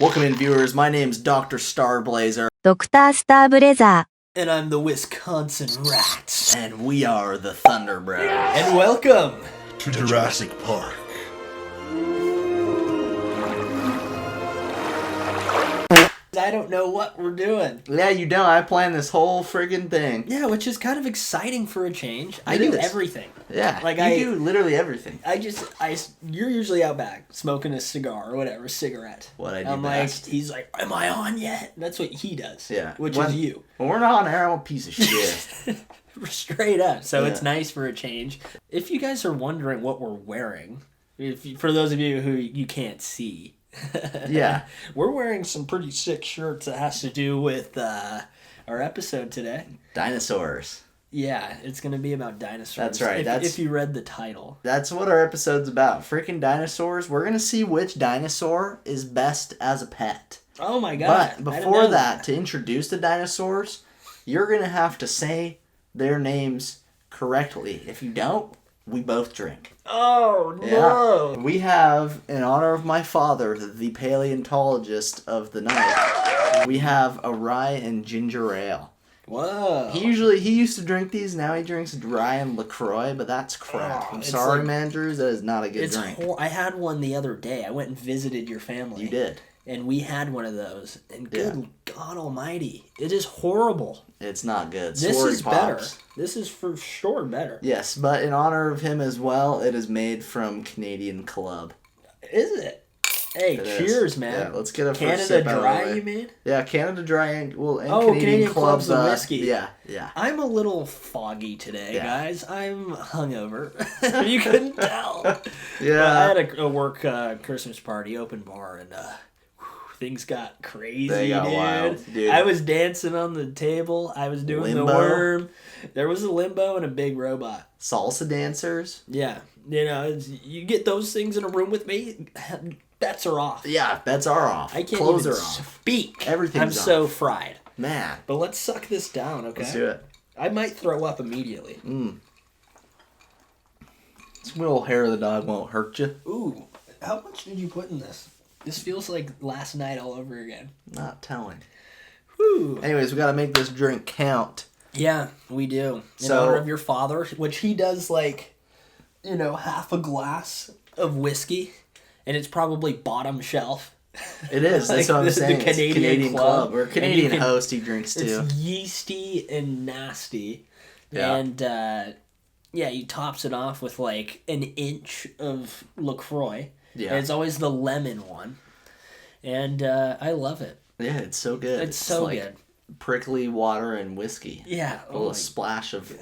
Welcome in, viewers. My name's Dr. Starblazer. ドクタースターブレザ And I'm the Wisconsin Rat. And we are the Thunder Bros. And welcome to Jurassic Park. I don't know what we're doing. Yeah, you don't. I planned this whole friggin' thing. Yeah, which is kind of exciting for a change. I It do is. everything. Yeah, Like you do literally everything. You're usually out back smoking a cigar or whatever, cigarette. What I do I'm best. like, he's like, am I on yet? That's what he does. Yeah. Which When- is you. When we're not on air, I'm a piece of shit. Straight up. So Yeah. it's nice for a change. If you guys are wondering what we're wearing, for those of you who you can't see, Yeah. we're wearing some pretty sick shirts that has to do with our episode today. Dinosaurs. Yeah, it's going to be about dinosaurs. That's right, If you read the title. That's what our episode's about. Freaking dinosaurs. We're going to see which dinosaur is best as a pet. Oh my god. But I didn't before know that, to introduce the dinosaurs, you're going to have to say their names correctly. If you don't, we both drink. Oh no. Yeah. We have, in honor of my father, the paleontologist of the night, we have a rye and ginger ale. Whoa. He used to drink these, now he drinks rye and LaCroix, but that's crap. Oh, I'm it's sorry, like- man, Drews, that is not a good It's drink. I had one the other day. I went and visited your family. You did. And we had one of those. And good Yeah. God almighty. It is horrible. It's not good. This Sorry, is Pops. better. This is for sure better. Yes, but in honor of him as well, it is made from Canadian Club. Is it? Hey, It is. cheers, man. Yeah, let's get a first Canada sip out of the Dry, way. you mean? Yeah, Canada Dry and Canadian Club's the whiskey. Yeah. I'm a little foggy today, Yeah. guys. I'm hungover. You couldn't tell. Yeah. I had a work Christmas party, open bar, and things got crazy, They got dude. wild, dude. I was dancing on the table. I was doing Limbo? the worm. There was a limbo and a big robot. Salsa dancers. Yeah. You get those things in a room with me, bets are off. Yeah, bets are off. I can't Clothes even are off. speak. Everything's I'm so off. fried. Man, But let's suck this down, okay? let's do it. I might throw up immediately. This little hair of the dog won't hurt you. Ooh, how much did you put in this? This feels like last night all over again. Not telling. Whew. Anyways, we got to make this drink count. Yeah, we do. In So- honor of your father, which he does half a glass of whiskey, and it's probably bottom shelf. It is. That's Like what I'm the saying. It's Canadian Club. Club. Or And Canadian you can- Host he drinks too. It's yeasty and nasty. Yeah. And, he tops it off with like an inch of LaCroix. Yeah. And it's always the lemon one. And I love it. Yeah, it's so good. It's so like good. Prickly water and whiskey. Yeah. A little splash of,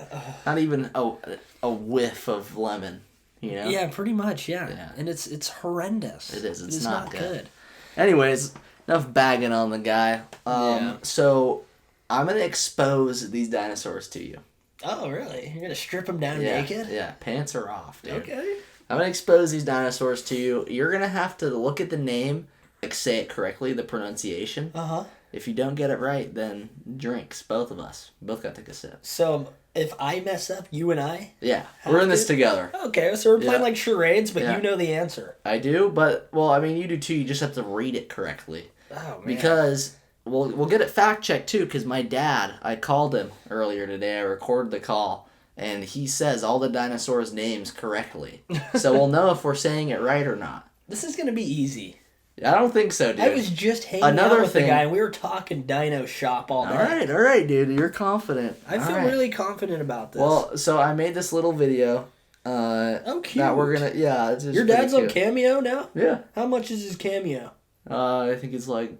not even a whiff of lemon. You know? Yeah, pretty much, yeah. Yeah. And it's horrendous. It is. It's It is not not good. good. Anyways, enough bagging on the guy. Yeah. So I'm gonna expose these dinosaurs to you. Oh, really? You're gonna strip them down Yeah, naked? yeah. Pants are off, dude. Okay. I'm gonna expose these dinosaurs to you. You're gonna have to look at the name, like say it correctly, the pronunciation. Uh-huh. If you don't get it right, then drinks. Both of us. Both got to take a sip. So, if I mess up, you and I? Yeah, we're in this to? together. Okay, so we're playing Yeah. like charades, but Yeah. you know the answer. I do, but well, I mean, you do too. You just have to read it correctly Oh, man. because we'll get it fact checked too. Because my dad, I called him earlier today. I recorded the call, and he says all the dinosaurs' names correctly. So we'll know if we're saying it right or not. This is gonna be easy. I don't think so, dude. I was just hanging Another out with thing- the guy, and we were talking dino shop all day. All right, dude. You're confident. I feel All right. really confident about this. Well, so I made this little video. oh, cute. That we're gonna, yeah. It's just Your pretty dad's on cute. Cameo now? Yeah. How much is his Cameo? I think it's like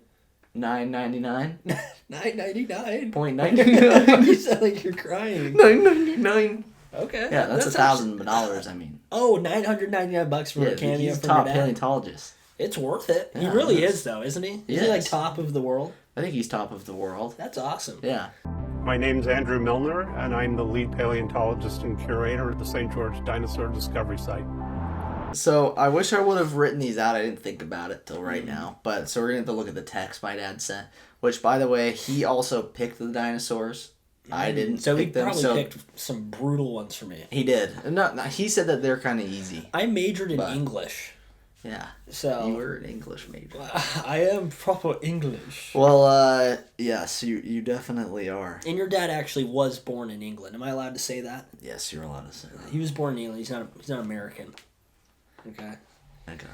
$9.99. $9.99. $0.99. You sound like you're crying. $9.99. Okay. Yeah, that's actually- $1,000. I mean, Oh, $999 for yeah, a cameo he's a from top your dad. paleontologist. It's worth it. He Yeah, really that's- is, though, isn't he? He Is he like is. top of the world? I think he's top of the world. That's awesome. Yeah. My name's Andrew Milner, and I'm the lead paleontologist and curator at the St. George Dinosaur Discovery Site. So I wish I would have written these out. I didn't think about it till right now. But so we're gonna have to look at the text my dad sent. Which, by the way, he also picked the dinosaurs. I didn't So he pick them. probably So picked some brutal ones for me. he did. No, he said that they're kind of easy. I majored in But- English. Yeah. So You were an English major. I am proper English. Well, yes, you definitely are. And your dad actually was born in England. Am I allowed to say that? Yes, you're allowed to say that. He was born in England. He's not American. Okay. Okay.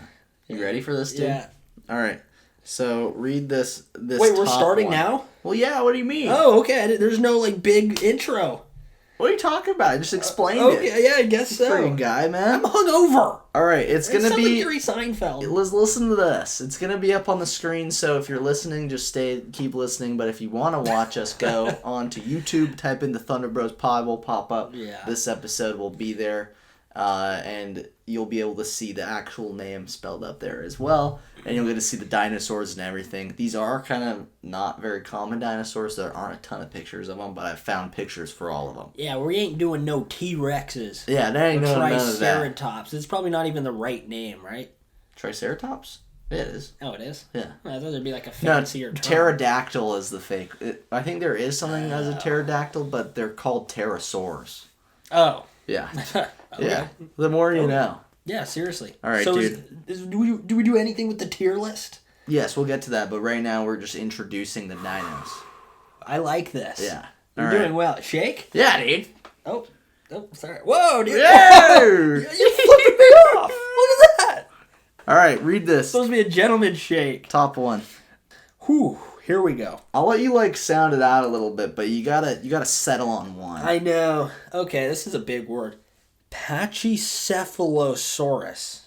You ready for this, dude? Yeah. All right. So read this. Wait, we're top starting one. now? Well, yeah. What do you mean? Oh, okay. There's no like big intro. What are you talking about? I just explained it. Okay, yeah, I guess so. Freaking guy, man. I'm hungover. All right, it's gonna be. Like Jerry Seinfeld. Let's listen to this. It's gonna be up on the screen. So if you're listening, just keep listening. But if you want to watch us, go on to YouTube. Type in the Thunder Bros Pod. Will pop up. Yeah. This episode will be there, and you'll be able to see the actual name spelled up there as well. And you'll get to see the dinosaurs and everything. These are kind of not very common dinosaurs. There aren't a ton of pictures of them, but I found pictures for all of them. Yeah, we ain't doing no T-Rexes. Yeah, there ain't none of that. Triceratops. It's probably not even the right name, right? Triceratops? It is. Oh, it is? Yeah. I thought there'd be like a No, fancier term. pterodactyl is the fake. I think there is something as a pterodactyl, but they're called pterosaurs. Oh. Yeah. Okay. Yeah. The more you know. Yeah, seriously. All right, so dude. Do we do anything with the tier list? Yes, we'll get to that, but right now we're just introducing the dinos. I like this. Yeah. You're All doing right. well. Shake? Yeah, dude. Oh, sorry. Whoa, dude. Yeah! You're flipping me off. Look at that. All right, read this. It's supposed to be a gentleman shake. Top one. Whew. Here we go. I'll let you sound it out a little bit, but you gotta settle on one. I know. Okay, this is a big word. Pachycephalosaurus.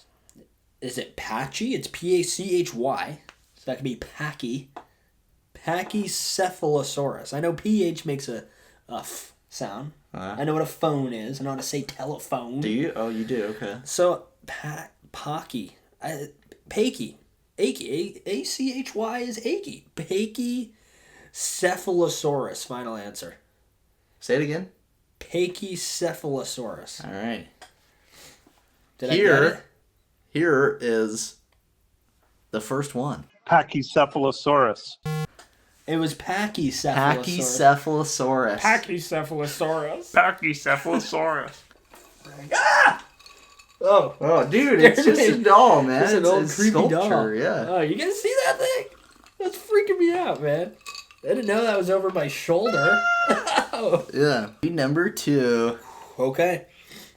Is it patchy? It's Pachy. So that could be packy. Pachycephalosaurus. I know PH makes a f sound. I know what a phone is. I know how to say telephone. Do you? Oh, you do. Okay. So, Pachy. Pachy. Achy. A-C-H-Y is achy. Pachycephalosaurus. Final answer. Say it again. Pachycephalosaurus. All right. Did I get it? Here is the first one. Pachycephalosaurus. It was Pachycephalosaurus. Pachycephalosaurus. Pachycephalosaurus. Pachycephalosaurus. Oh, dude, it's just a doll, man. It's an old it's creepy sculpture, doll. Yeah. Oh, you guys see that thing? That's freaking me out, man. I didn't know that was over my shoulder. Yeah. Number 2. Okay.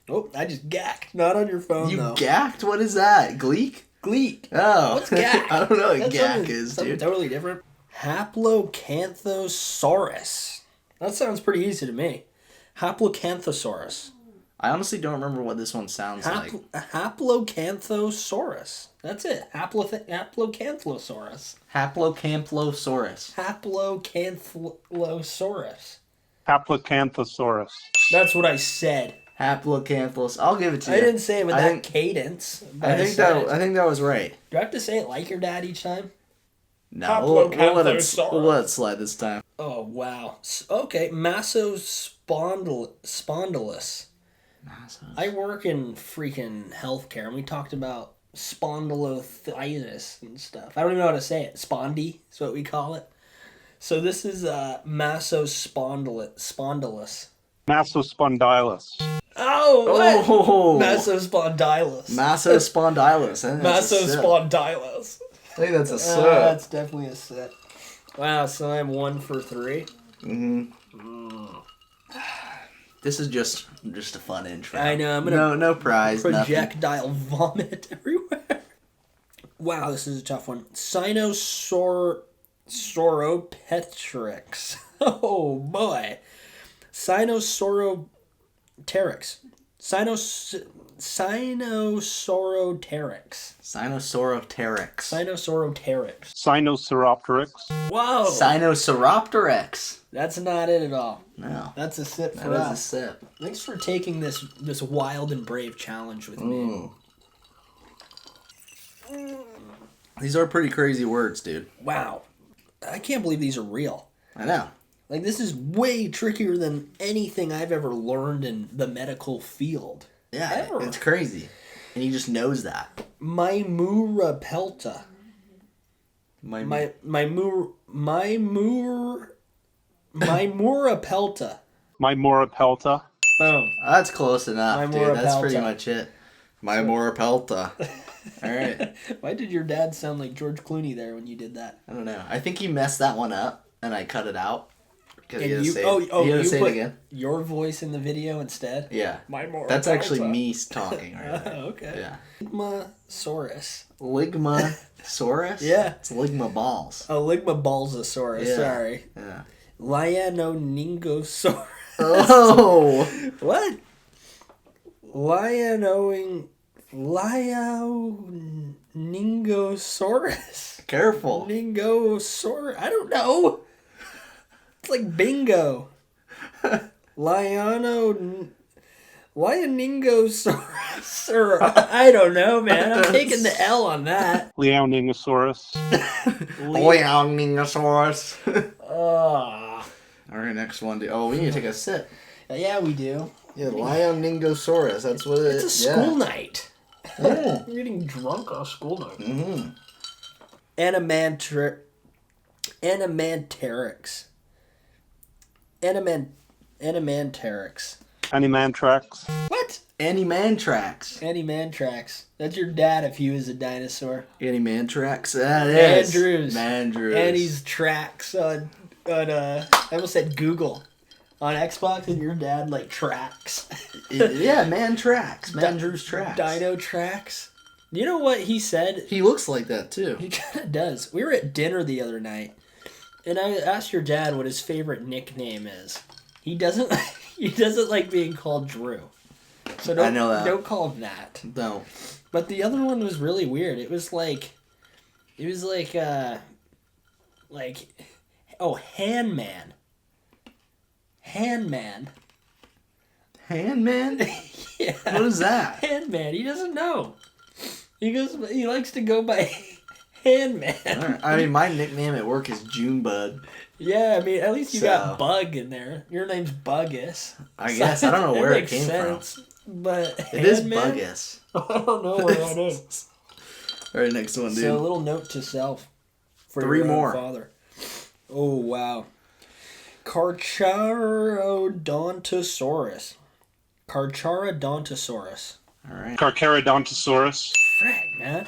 Oh, I just gacked. Not on your phone, You though. gacked? What is that? Gleek? Gleek. Oh. What's gack? I don't know what That's gack something- is, something dude. totally different. Haplocanthosaurus. That sounds pretty easy to me. Haplocanthosaurus. I honestly don't remember what this one sounds like. Haplocanthosaurus. That's it. Haplocanthosaurus. Haplocamplosaurus. Haplocanthosaurus. Haplocanthosaurus. That's what I said. Haplocamplos. I'll give it to you. I didn't say it with I that think- cadence. But I think said it. that was right. Do I have to say it like your dad each time? No, we'll let it Haplocanthosaurus. slide this time. Oh, wow. Okay. Massospondylus. I work in freaking healthcare, and we talked about spondyloarthritis and stuff. I don't even know how to say it. Spondy is what we call it. So this is Massospondylus. Massospondylus. Oh, what? Oh! Massospondylus. Massospondylus. I think that's a sip. Massospondylus. I think that's a sip. That's definitely a sip. Wow, so I'm 1 for 3. This is just a fun intro. I know, I'm gonna no prize, nothing. projectile vomit everywhere. Wow, this is a tough one. Sinosauropteryx. Oh boy. Sinosauropteryx. Sinosauropteryx. Sinosauropteryx. Sinosauropteryx. Sinosauropteryx. Whoa! Sinosauropteryx. That's not it at all. No. That's a sip for That is a us. sip. Thanks for taking this wild and brave challenge with me. These are pretty crazy words, dude. Wow. I can't believe these are real. I know. Like, this is way trickier than anything I've ever learned in the medical field. Yeah, Ever. it's crazy. And he just knows that. Mimurapelta. Mimurapelta. Mimurapelta. Boom. That's close enough, dude. That's Mimurapelta. pretty much it. Mimurapelta. All right. Why did your dad sound like George Clooney there when you did that? I don't know. I think he messed that one up, and I cut it out. Because And he had to you, say oh, he had to you say put it again. your voice in the video instead? Yeah. My more. That's actually me talking right there. Okay. Yeah. Ligmasaurus. Ligmasaurus? Yeah. It's ligma balls. Oh, Ligmabalsasaurus. Yeah. Sorry. Yeah. Liononingosaurus. Oh! What? Lioningosaurus. Careful. Ningosaurus. I don't know. It's like bingo. Lioningosaurus. Or, I don't know, man. I'm taking the L on that. Leoningosaurus. Leoningosaurus. Ah. All right, next one. Oh, we need to take a sip. Yeah, we do. Yeah, Leoningosaurus. That's what it is. It's a school night. Yeah. You're getting drunk on a school night. Mm-hmm. Animanterix. Animantrax. What? Animantrax. Animantrax. That's your dad if he was a dinosaur. Animantrax. That is. Mandrews. And he's tracks on I almost said Google. On Xbox, and your dad like tracks. Yeah, Mandrew's tracks. Dino tracks. You know what he said? He looks like that too. He kind of does. We were at dinner the other night, and I asked your dad what his favorite nickname is. He doesn't. He doesn't like being called Drew. So I know that. Don't call him that. No. But the other one was really weird. It was like, oh, Handman. Handman? Yeah. What is that? Handman. He doesn't know. He likes to go by Handman. Right. I mean, my nickname at work is Junebug. Yeah, I mean, at least you got Bug in there. Your name's Buggus. I guess. I don't know where it came from. But it is Buggus. I don't know where that is. All right, next one, dude. So a little note to self. For 3 your more. Father. Oh, wow. Carcharodontosaurus. Carcharodontosaurus. All right. Carcharodontosaurus. Frick, man.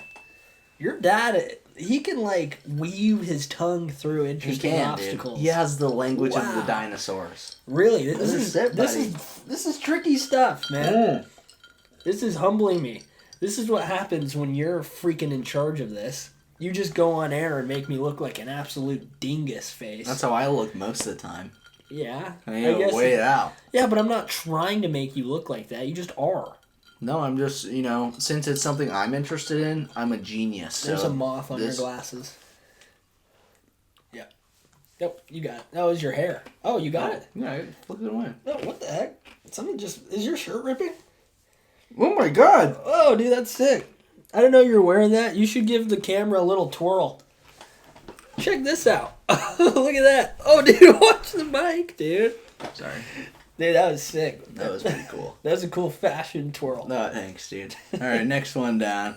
Your dad, he can, like, weave his tongue through interesting obstacles. Dude. He has the language of the dinosaurs. Really? This is tricky stuff, man. This is humbling me. This is what happens when you're freaking in charge of this. You just go on air and make me look like an absolute dingus face. That's how I look most of the time. Yeah. I guess weigh it out. Yeah, but I'm not trying to make you look like that. You just are. No, I'm just, since it's something I'm interested in, I'm a genius. There's a moth on your glasses. Yeah. Yep, you got it. That was your hair. Oh, you got it. Yeah, flip it away. Oh, what the heck? Is your shirt ripping? Oh my god. Oh, dude, that's sick. I didn't know you were wearing that. You should give the camera a little twirl. Check this out. Look at that. Oh, dude, watch the mic, dude. Sorry. Dude, that was sick. That was pretty cool. That was a cool fashion twirl. No, thanks, dude. All right, next one down.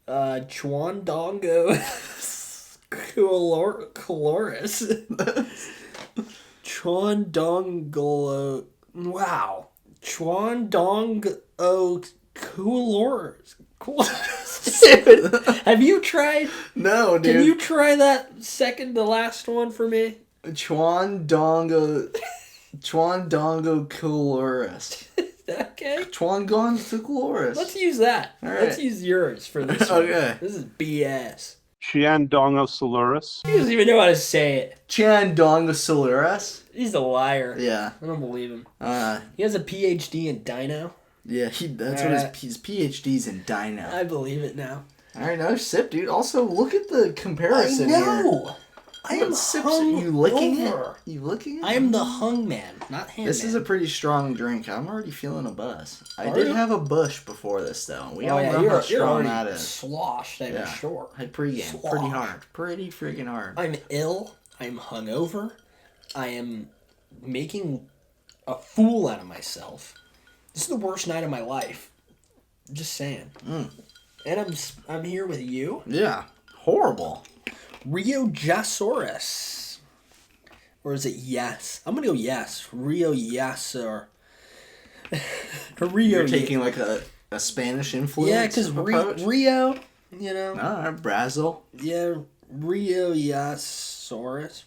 Chuandongo Coloris. Chuandongo. Wow. Chuandongo Coloris. Dude, have you tried? No, dude. Can you try that second to last one for me? Chuandongo Coloris. Okay. Chuandongo Coloris. Let's use that. All right. Let's use yours for this one. Okay. This is BS. Chiandongosaurus. He doesn't even know how to say it. Chuandongo Coloris. He's a liar. Yeah. I don't believe him. Uh, He has a PhD in dino. Yeah, that's what his PhD's in dino. I believe it now. All right, another sip, dude. Also, look at the comparison here. I am sips. Are you licking over. it? You licking it? I am the hung man, not hand This man. is a pretty strong drink. I'm already feeling a buzz. I Are did you? have a bush before this, though. We all know you're, how you're strong already that is. sloshed, I'm sure. I pregame Slosh. pretty hard. Pretty freaking hard. I'm ill. I'm hungover. I am making a fool out of myself. This is the worst night of my life. I'm just saying. And I'm here with you. Yeah. Horrible. Rheojasaurus. Or is it yes? I'm gonna go yes. Rheojasaur. You're taking like a A Spanish influence. Yeah, because approach? Rio, you know. All right, Brazil. Yeah, Rheosaurus.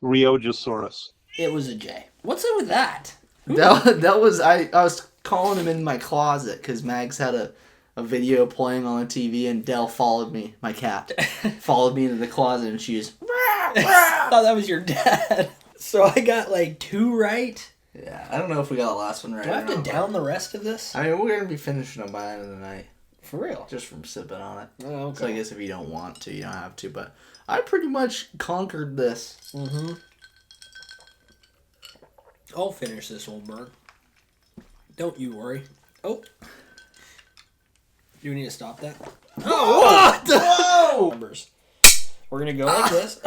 Rheojosaurus. It was a J. What's up with that? That was I was calling him in my closet because Mags had a video playing on the TV and Dell followed me, my cat, followed me into the closet and she was. Oh, that was your dad. So I got like 2 right. Yeah, I don't know if we got the last one right. Do I have to down the rest of this? I mean, we're gonna be finishing them by the end of the night. For real? Just from sipping on it. Oh, okay. So I guess if you don't want to, you don't have to. But I pretty much conquered this. Mm-hmm. I'll finish this, old bird. Don't you worry. Oh. Do we need to stop that? Oh, what? Whoa! Numbers. We're gonna go like this.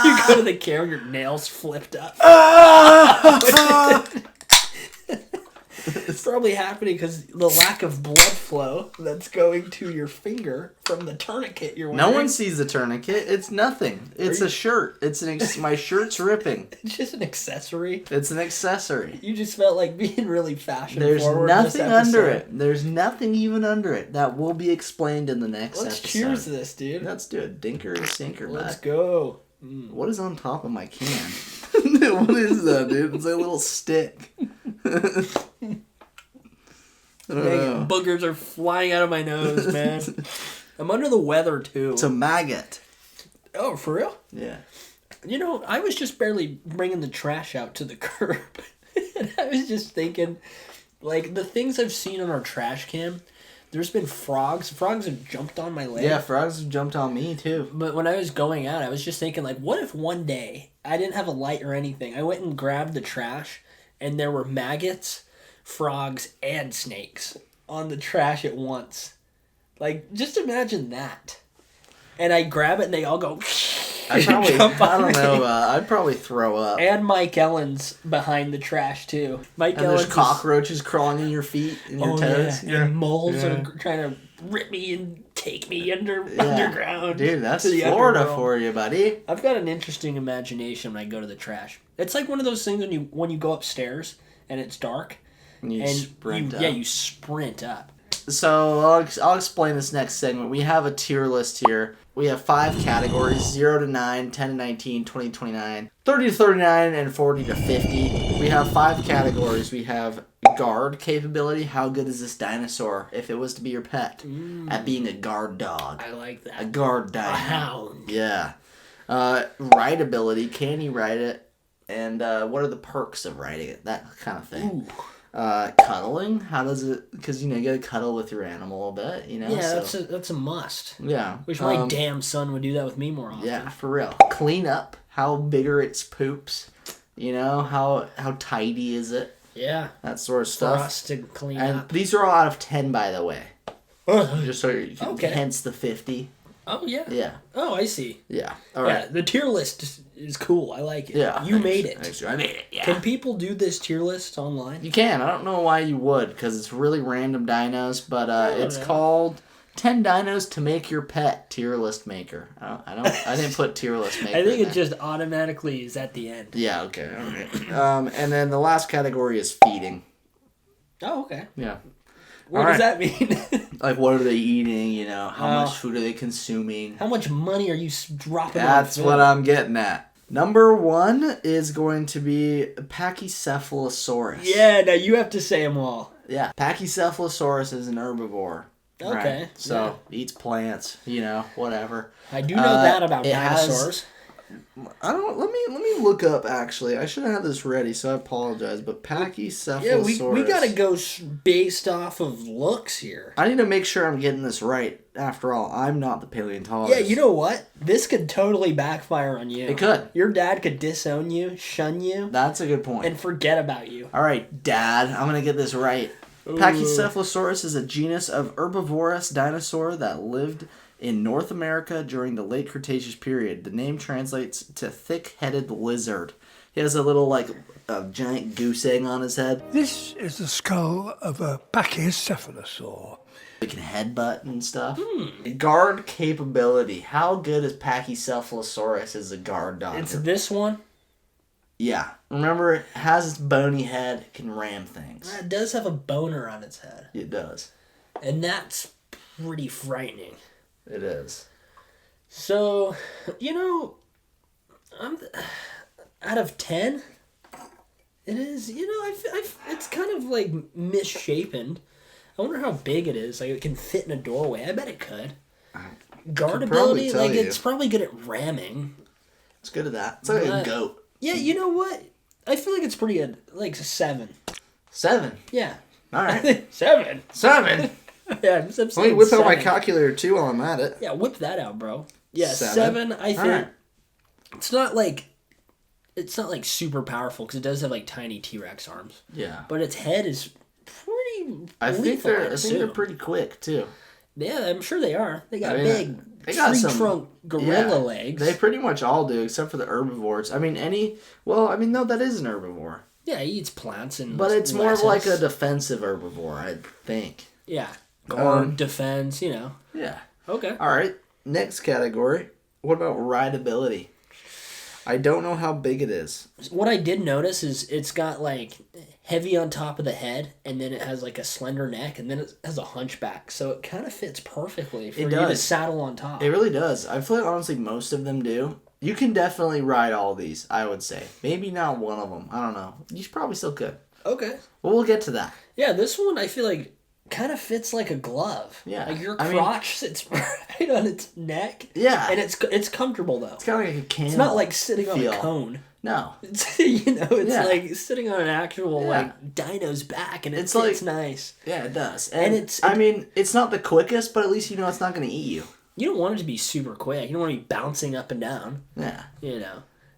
You go to the camera, your nails flipped up. It's probably happening because the lack of blood flow that's going to your finger from the tourniquet you're wearing. No one sees the tourniquet. It's nothing. It's a shirt. It's my shirt's ripping. It's just an accessory. It's an accessory. You just felt like being really fashion There's forward. nothing under it. There's nothing even under it. That will be explained in the next Let's episode. cheers this, dude. Let's do it. Dinker or sinker, Let's bud. go. What is on top of my can? What is that, dude? It's like a little stick. Dang, boogers are flying out of my nose, man. I'm under the weather, too. It's a maggot. Oh, for real? Yeah. You know, I was just barely bringing the trash out to the curb. And I was just thinking, like, the things I've seen on our trash can, there's been frogs. Frogs have jumped on my leg. Yeah, frogs have jumped on me, too. But when I was going out, I was just thinking, like, what if one day I didn't have a light or anything? I went and grabbed the trash, and there were maggots, frogs, and snakes on the trash at once. Like, just imagine that. And I grab it, and they all go... I'd probably throw up. And Mike Ellen's behind the trash, too. Mike And Ellen's there's cockroaches crawling in your feet and your toes. Yeah. And moles are trying to rip me and take me underground. Dude, that's to the Florida underworld. for you, buddy. I've got an interesting imagination when I go to the trash. It's like one of those things when you go upstairs and it's dark. You sprint up. Yeah, you sprint up. So I'll explain this next segment. We have a tier list here. We have 5 categories, 0 to 9, 10 to 19, 20 to 29, 30 to 39, and 40 to 50. We have 5 categories. We have guard capability. How good is this dinosaur if it was to be your pet at being a guard dog? I like that. A guard dino. A hound. Yeah. Ride ability. Can you ride it? And what are the perks of riding it? That kind of thing. Ooh. Cuddling. How does it? Because you gotta cuddle with your animal a bit. Yeah, that's a must. Yeah. Wish my damn son would do that with me more often. Yeah, for real. Clean up. How big are its poops? How tidy is it? Yeah. That sort of For stuff. us to clean And up. these are all out of 10, by the way. Just so you can, Okay. hence the 50. Oh, yeah. Yeah. Oh, I see. Yeah. All right. Yeah, the tier list is cool. I like it. Yeah. You made it. Thanks. I made it. Yeah. Can people do this tier list online? You can. I don't know why you would, because it's really random dinos, but it's called 10 Dinos to Make Your Pet Tier List Maker. I didn't put tier list maker. I think in it there. just automatically is at the end. Yeah. Okay. All right. And then the last category is feeding. Oh, okay. Yeah. What does that mean? Like, what are they eating? How much food are they consuming? How much money are you dropping That's on what food? I'm getting at. Number 1 is going to be Pachycephalosaurus. Yeah, now you have to say them all. Yeah. Pachycephalosaurus is an herbivore. Okay. Right? So, eats plants, whatever. I do know that about it dinosaurs. Let me look up, actually. I should have had this ready, so I apologize. But Pachycephalosaurus. Yeah, we gotta go based off of looks here. I need to make sure I'm getting this right. After all, I'm not the paleontologist. Yeah, you know what? This could totally backfire on you. It could. Your dad could disown you, shun you, That's a good point. and forget about you. All right, Dad, I'm going to get this right. Ooh. Pachycephalosaurus is a genus of herbivorous dinosaur that lived in North America during the late Cretaceous period. The name translates to thick-headed lizard. He has a little, a giant goose egg on his head. This is the skull of a pachycephalosaur. He can headbutt and stuff. Guard capability. How good is Pachycephalosaurus as a guard dog? It's this one. Yeah. Remember, it has its bony head. It can ram things. It does have a boner on its head. It does. And that's pretty frightening. It is. So, I'm out of 10, it is, it's kind of like misshapen. I wonder how big it is. Like, it can fit in a doorway. I bet it could. Guardability, like, it's probably good at ramming. It's good at that. It's like a goat. Yeah, you know what? I feel like it's pretty good. Like, 7. 7? Yeah. All right. 7? 7? Yeah, let me whip out my calculator, too, while I'm at it. Yeah, whip that out, bro. Yeah, 7, I think. Right. It's not like super powerful, because it does have, like, tiny T-Rex arms. Yeah. But its head is pretty I think they're pretty quick, too. Yeah, I'm sure they are. They got big tree-trunk gorilla legs. They pretty much all do, except for the herbivores. I mean, no, that is an herbivore. Yeah, he eats plants and but it's more of like a defensive herbivore, I think. Yeah. Guard, defense, Yeah. Okay. All right. Next category. What about rideability? I don't know how big it is. What I did notice is it's got like heavy on top of the head, and then it has like a slender neck, and then it has a hunchback. So it kind of fits perfectly for you to saddle on top. It really does. I feel like honestly most of them do. You can definitely ride all these, I would say. Maybe not one of them. I don't know. You probably still could. Okay. Well, we'll get to that. Yeah, this one I feel like kind of fits like a glove. Yeah. Like your crotch sits right on its neck. Yeah. And it's comfortable though. It's kind of like a camel. It's not like sitting on a cone. No. It's like sitting on an actual like dino's back, and it's like nice. Yeah, it does. And it's not the quickest, but at least it's not going to eat you. You don't want it to be super quick. You don't want to be bouncing up and down. Yeah. And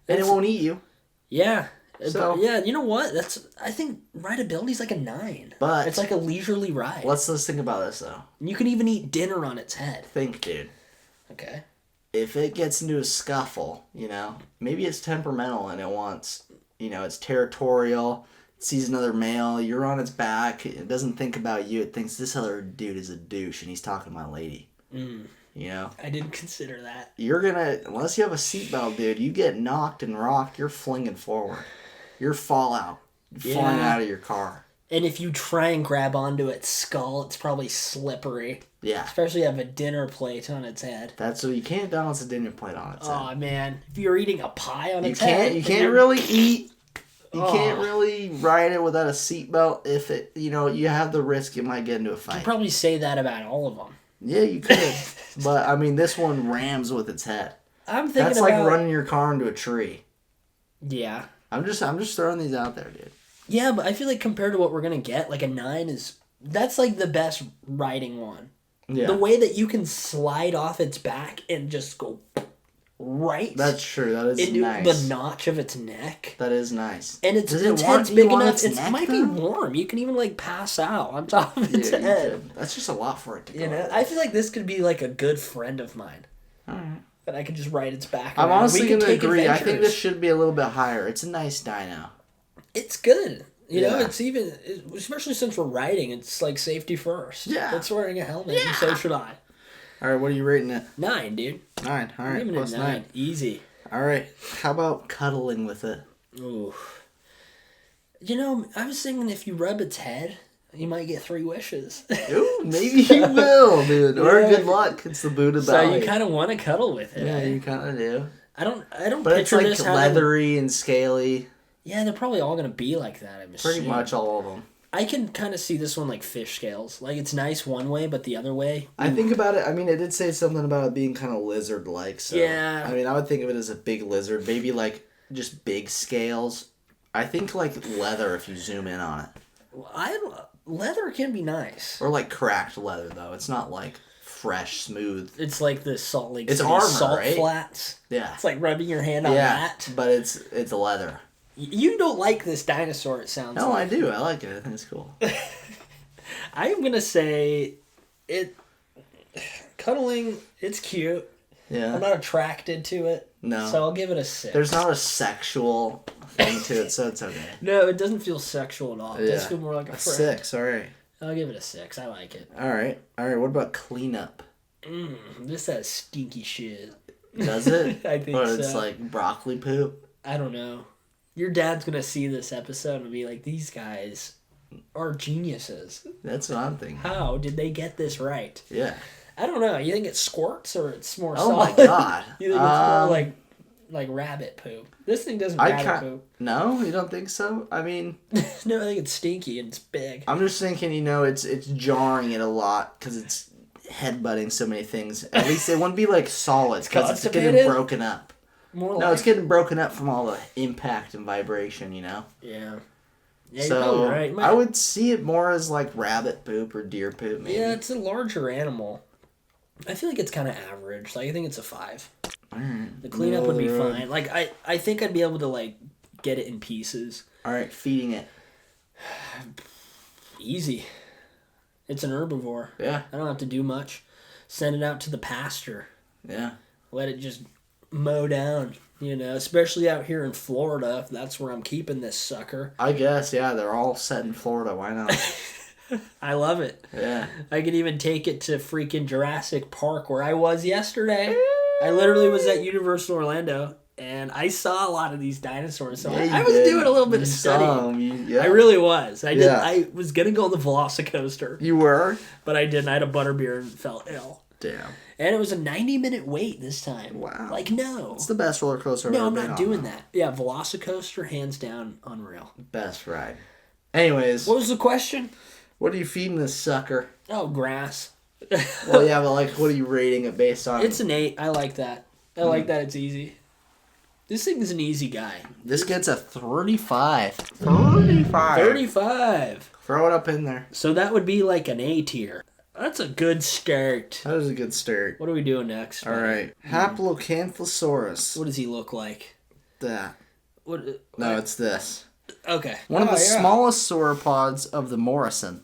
it won't eat you. Yeah. So, yeah, you know what? I think rideability is like a 9. But it's like a leisurely ride. Let's think about this though. You can even eat dinner on its head. Think, dude. Okay. If it gets into a scuffle, maybe it's temperamental and it wants, it's territorial. It sees another male. You're on its back. It doesn't think about you. It thinks this other dude is a douche and he's talking to my lady. I didn't consider that. You're gonna, unless you have a seatbelt, dude, you get knocked and rocked, you're flinging forward. You're falling out of your car. And if you try and grab onto its skull, it's probably slippery. Yeah. Especially if you have a dinner plate on its head. That's what you can't balance a dinner plate on its head. Oh man, if you're eating a pie on its head, you can't really eat. You can't really ride it without a seatbelt. If it, you have the risk you might get into a fight. You could probably say that about all of them. Yeah, you could. But this one rams with its head. I'm thinking that's like running your car into a tree. Yeah. I'm just throwing these out there, dude. Yeah, but I feel like compared to what we're gonna get, like a 9 that's like the best riding one. Yeah. The way that you can slide off its back and just go right. That's true. That is into nice. The notch of its neck. That is nice. And its head's big enough. It might be warm. You can even like pass out on top of its head. That's just a lot for it to go. I feel like this could be like a good friend of mine. All right. That I could just ride its back. I'm honestly going to agree. Adventures. I think this should be a little bit higher. It's a nice dino. It's good. It's even, especially since we're riding, it's like safety first. Yeah. It's wearing a helmet, and so should I. All right, what are you rating it? 9, dude. 9. All right, plus 9. Easy. All right. How about cuddling with it? Ooh. I was thinking if you rub its head, you might get 3 wishes. Ooh, maybe you will, dude. Or good luck. It's the Buddha Valley. So you kind of want to cuddle with it. Yeah, you kind of do. I don't. But it's like leathery and scaly. Yeah, they're probably all gonna be like that. I'm assuming. Pretty much all of them. I can kind of see this one like fish scales. Like it's nice one way, but the other way. I think about it. It did say something about it being kind of lizard-like. So yeah. I would think of it as a big lizard, maybe like just big scales. I think like leather if you zoom in on it. Leather can be nice. Or like cracked leather though. It's not like fresh, smooth. It's like the Salt Lake City armor, salt right? flats. Yeah. It's like rubbing your hand on that. But it's leather. You don't like this dinosaur, it sounds like. No, I do. I like it. I think it's cool. I'm going to say cuddling, it's cute. Yeah. I'm not attracted to it. No. So I'll give it a 6. There's not a sexual thing to it, so it's okay. No, it doesn't feel sexual at all. It does feel more like a friend. 6, all right. I'll give it a 6. I like it. All right. What about cleanup? This has stinky shit. Does it? I think or so. It's like broccoli poop? I don't know. Your dad's gonna see this episode and be like, these guys are geniuses. That's what I'm thinking. How did they get this right? Yeah. I don't know. You think it squirts or it's more Oh solid? my god. You think it's more like rabbit poop? This thing doesn't poop. No, you don't think so? I mean... No, I think it's stinky and it's big. I'm just thinking, it's jarring it a lot because it's headbutting so many things. At least it wouldn't be like solid because it's getting broken up. It's getting broken up from all the impact and vibration, Yeah. Yeah, so you're right. I would see it more as like rabbit poop or deer poop, maybe. Yeah, it's a larger animal. I feel like it's kind of average. Like, I think it's a 5. The cleanup would be fine. Like, I think I'd be able to, like, get it in pieces. All right, feeding it. Easy. It's an herbivore. Yeah. I don't have to do much. Send it out to the pasture. Yeah. Let it just mow down, especially out here in Florida. That's where I'm keeping this sucker. I guess, yeah, they're all set in Florida. Why not? I love it. Yeah. I could even take it to freaking Jurassic Park where I was yesterday. I literally was at Universal Orlando and I saw a lot of these dinosaurs. So I was doing a little bit of studying. I really was. I was going to go on the Velocicoaster. You were? But I didn't. I had a butterbeer and fell ill. Damn. And it was a 90-minute wait this time. Wow. Like, no. It's the best roller coaster I've No, ever I'm been not on. doing that. Yeah, Velocicoaster, hands down, unreal. Best ride. Anyways. What was the question? What are you feeding this sucker? Oh, grass. Well, yeah, but like, what are you rating it based on? It's an 8. I like that. I like that it's easy. This thing is an easy guy. This gets a 35. 35. 35. Throw it up in there. So that would be like an A tier. That's a good start. That was a good start. What are we doing next? All right. Haplocanthosaurus. What does he look like? That. What? No, it's this. Okay. One of the smallest sauropods of the Morrison.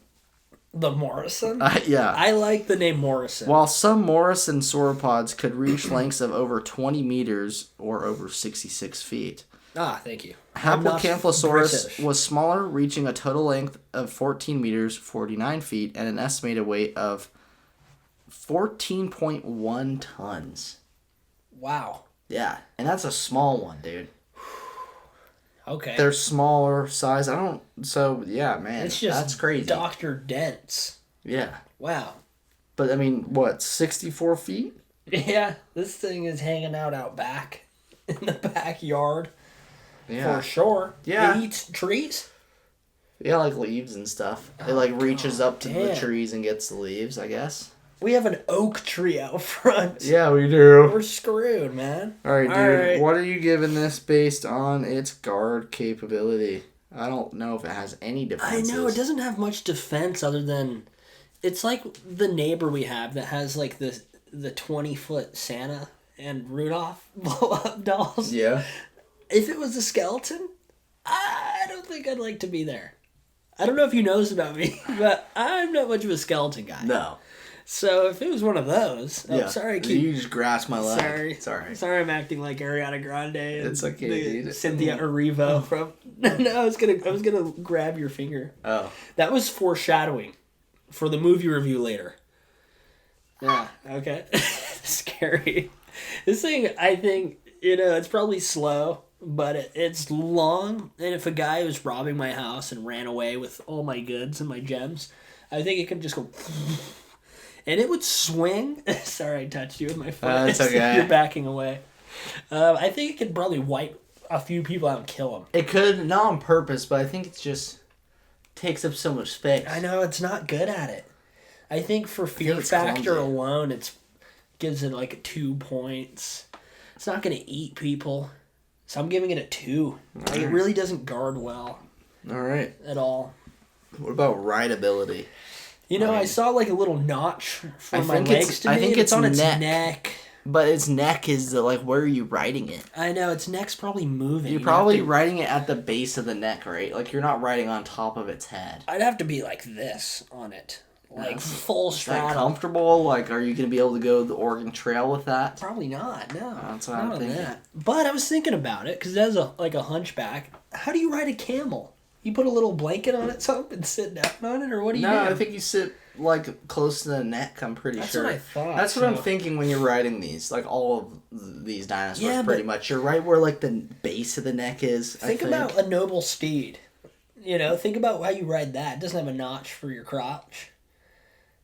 The Morrison? Yeah. I like the name Morrison. While some Morrison sauropods could reach lengths of over 20 meters or over 66 feet. Ah, thank you. Haplocanthosaurus was smaller, reaching a total length of 14 meters, 49 feet, and an estimated weight of 14.1 tons. Wow. Yeah, and that's a small one, dude. Okay. They're smaller size. Yeah, man, it's just that's crazy. Dr. Dense. Yeah. Wow. But, I mean, what, 64 feet? Yeah, this thing is hanging out back in the backyard. Yeah. For sure. Yeah. It eats trees? Yeah, like leaves and stuff. It, reaches up to the trees and gets the leaves, I guess. We have an oak tree out front. Yeah, we do. We're screwed, man. All right, dude. What are you giving this based on its guard capability? I don't know if it has any defenses. I know, it doesn't have much defense other than... It's like the neighbor we have that has, like, the 20-foot Santa and Rudolph blow-up dolls. Yeah. If it was a skeleton, I don't think I'd like to be there. I don't know if he knows about me, but I'm not much of a skeleton guy. No. So if it was one of sorry, you just grasped my leg. Sorry, it's all right. Sorry, I'm acting like Ariana Grande. And it's okay, dude. Cynthia Erivo from. No, I was gonna grab your finger. Oh, that was foreshadowing for the movie review later. Yeah. Okay. Scary. This thing, I think, it's probably slow, but it's long. And if a guy was robbing my house and ran away with all my goods and my gems, I think it could just go. And it would swing. Sorry, I touched you with my foot. That's okay. You're backing away. I think it could probably wipe a few people out and kill them. It could, not on purpose, but I think it just takes up so much space. I know, it's not good at it. I think for fear factor alone, it gives it like a 2 points. It's not going to eat people. So I'm giving it a 2. Like, it really doesn't guard well. All right. At all. What about rideability? I saw like a little notch for my legs to me. I think it's on its its neck. But its neck is where are you riding it? I know, its neck's probably moving. You're probably riding it at the base of the neck, right? Like, you're not riding on top of its head. I'd have to be like this on it. Like, full straddle. Is that comfortable? Like, are you going to be able to go the Oregon Trail with that? Probably not, no. That's what I'm thinking. But I was thinking about it, because it has a hunchback. How do you ride a camel? You put a little blanket on it, something, and sit down on it, or what do you do? No, I think you sit like close to the neck, I'm pretty sure. That's what I thought. That's what I'm thinking when you're riding these. Like all of these dinosaurs, Yeah, pretty but- much. You're right where like the base of the neck is. Think about a noble steed. You know, think about how you ride that. It doesn't have a notch for your crotch.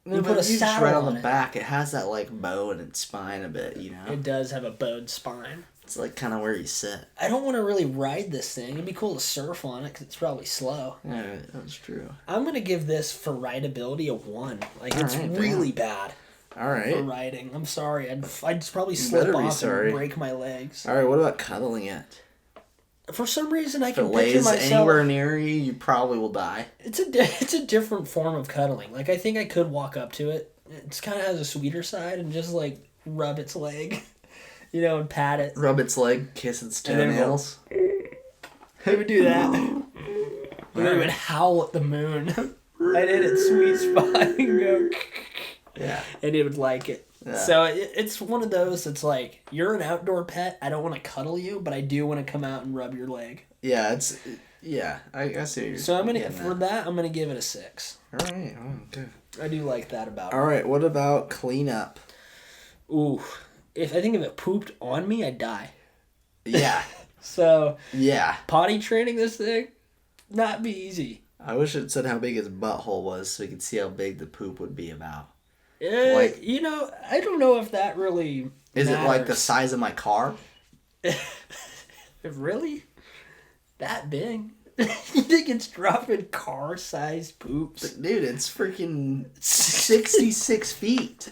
You put a just saddle right on on the it. back. It has that like bow in its spine a bit, you know? It does have a bowed spine. It's like kind of where you sit. I don't want to really ride this thing. It'd be cool to surf on it because it's probably slow. Yeah, that's true. I'm going to give this for rideability a 1. Like, All it's right, really bad All for right. riding. I'm sorry. I'd probably better slip be off sorry. and break my legs. All right, what about cuddling it? For some reason, I If it can picture lays myself... anywhere near you, you probably will die. It's a different form of cuddling. Like, I think I could walk up to it. It kind of has a sweeter side and just, like, rub its leg, you know, and pat it. Rub its leg, kiss its And then toenails. I would do that. And then it would howl at the moon. I'd hit its sweet spot and go... Yeah. And it would like it. Yeah. So it's one of those that's like, you're an outdoor pet. I don't want to cuddle you, but I do want to come out and rub your leg. Yeah, I see what you're So I'm gonna getting for at. that I'm gonna give it a 6. All right, okay. I do like that about it. All right, what about cleanup? Ooh, if it pooped on me, I'd die. Yeah, So yeah. potty training this thing, not be easy. I wish it said how big his butthole was so we could see how big the poop would be about. Like, you know, I don't know if that really Is it like the matters. size of my car? Really? That big? You think it's dropping car-sized poops? Dude, it's freaking 66 feet.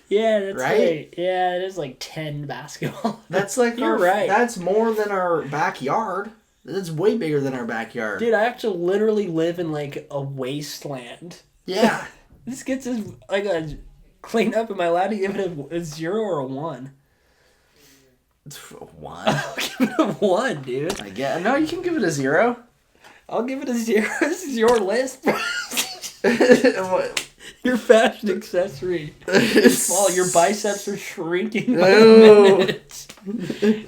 Yeah, that's Right? right. Yeah, it is like 10 basketball. That's like You're right. That's more than our backyard. That's way bigger than our backyard. Dude, I have to literally live in like a wasteland. Yeah. This gets us like a clean up. Am I allowed to give it a 0 or a 1? One. I'll give it a 1, dude. I guess. No, you can give it a 0. I'll give it a 0. This is your list. What? Your fashion accessory. Well, your biceps are shrinking by No. the minute.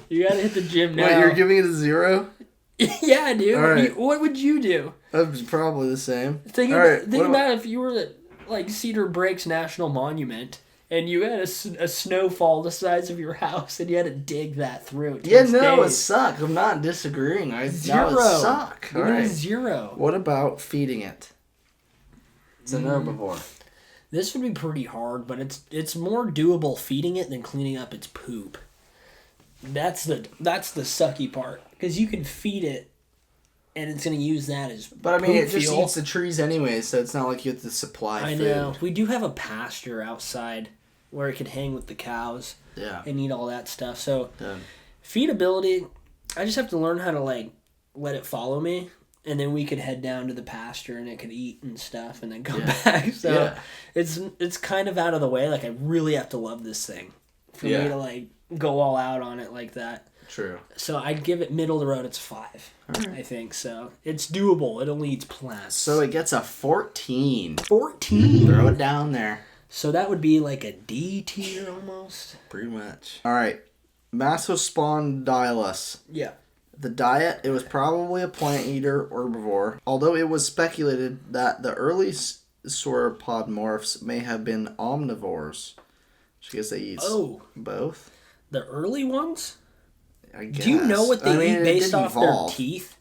You gotta hit the gym now. Wait, you're giving it a 0? Yeah, dude. All right. What would you do? That's probably the same. Think All right, think about if you were at like Cedar Breaks National Monument and you had a snowfall the size of your house and you had to dig that through. Yeah, It no, it stays. suck. I'm not disagreeing. That 0. would suck. Give All it a right. 0. What about feeding it? It's an herbivore. This would be pretty hard, but it's more doable feeding it than cleaning up its poop. That's the sucky part because you can feed it, and it's gonna use that as. But I mean, poop it just fuel. eats the trees anyway, so it's not like you have to supply I food. know. We do have a pasture outside where it can hang with the cows Yeah. and eat all that stuff. So Done. feedability, I just have to learn how to like let it follow me, and then we could head down to the pasture and it could eat and stuff, and then come back. So Yeah. it's kind of out of the way. Like I really have to love this thing for me Yeah. to like go all out on it like that. True. So I'd give it middle of the road. It's 5, I think. So it's doable. It only eats plants. So it gets a 14. 14. Throw it down there. So that would be like a D tier almost. Pretty much. All right. Massospondylus. Yeah. The diet, it was probably a plant eater herbivore, although it was speculated that the early sauropodomorphs may have been omnivores. I guess they eat both. The early ones? I guess. Do you know what they eat it based did off evolve. their teeth?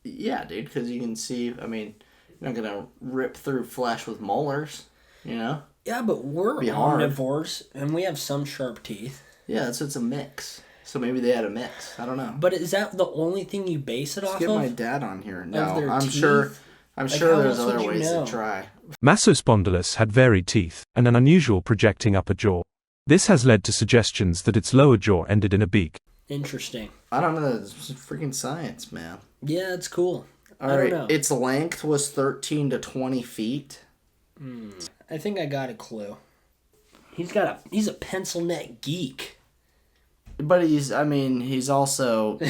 Yeah, dude, because you can see, I mean, you're not going to rip through flesh with molars, you know? Yeah, but we're Be hard. omnivores, and we have some sharp teeth. Yeah, so it's a mix. So maybe they had a mix. I don't know. But is that the only thing you base it Let's off get of? my dad on here. No, their I'm teeth? sure Like, there's how else other would you ways know? to try. Massospondylus had varied teeth and an unusual projecting upper jaw. This has led to suggestions that its lower jaw ended in a beak. Interesting. I don't know. It's freaking science, man. Yeah, it's cool. All I right. don't know. Its length was 13 to 20 feet. I think I got a clue. He's a pencil neck geek. But he's also,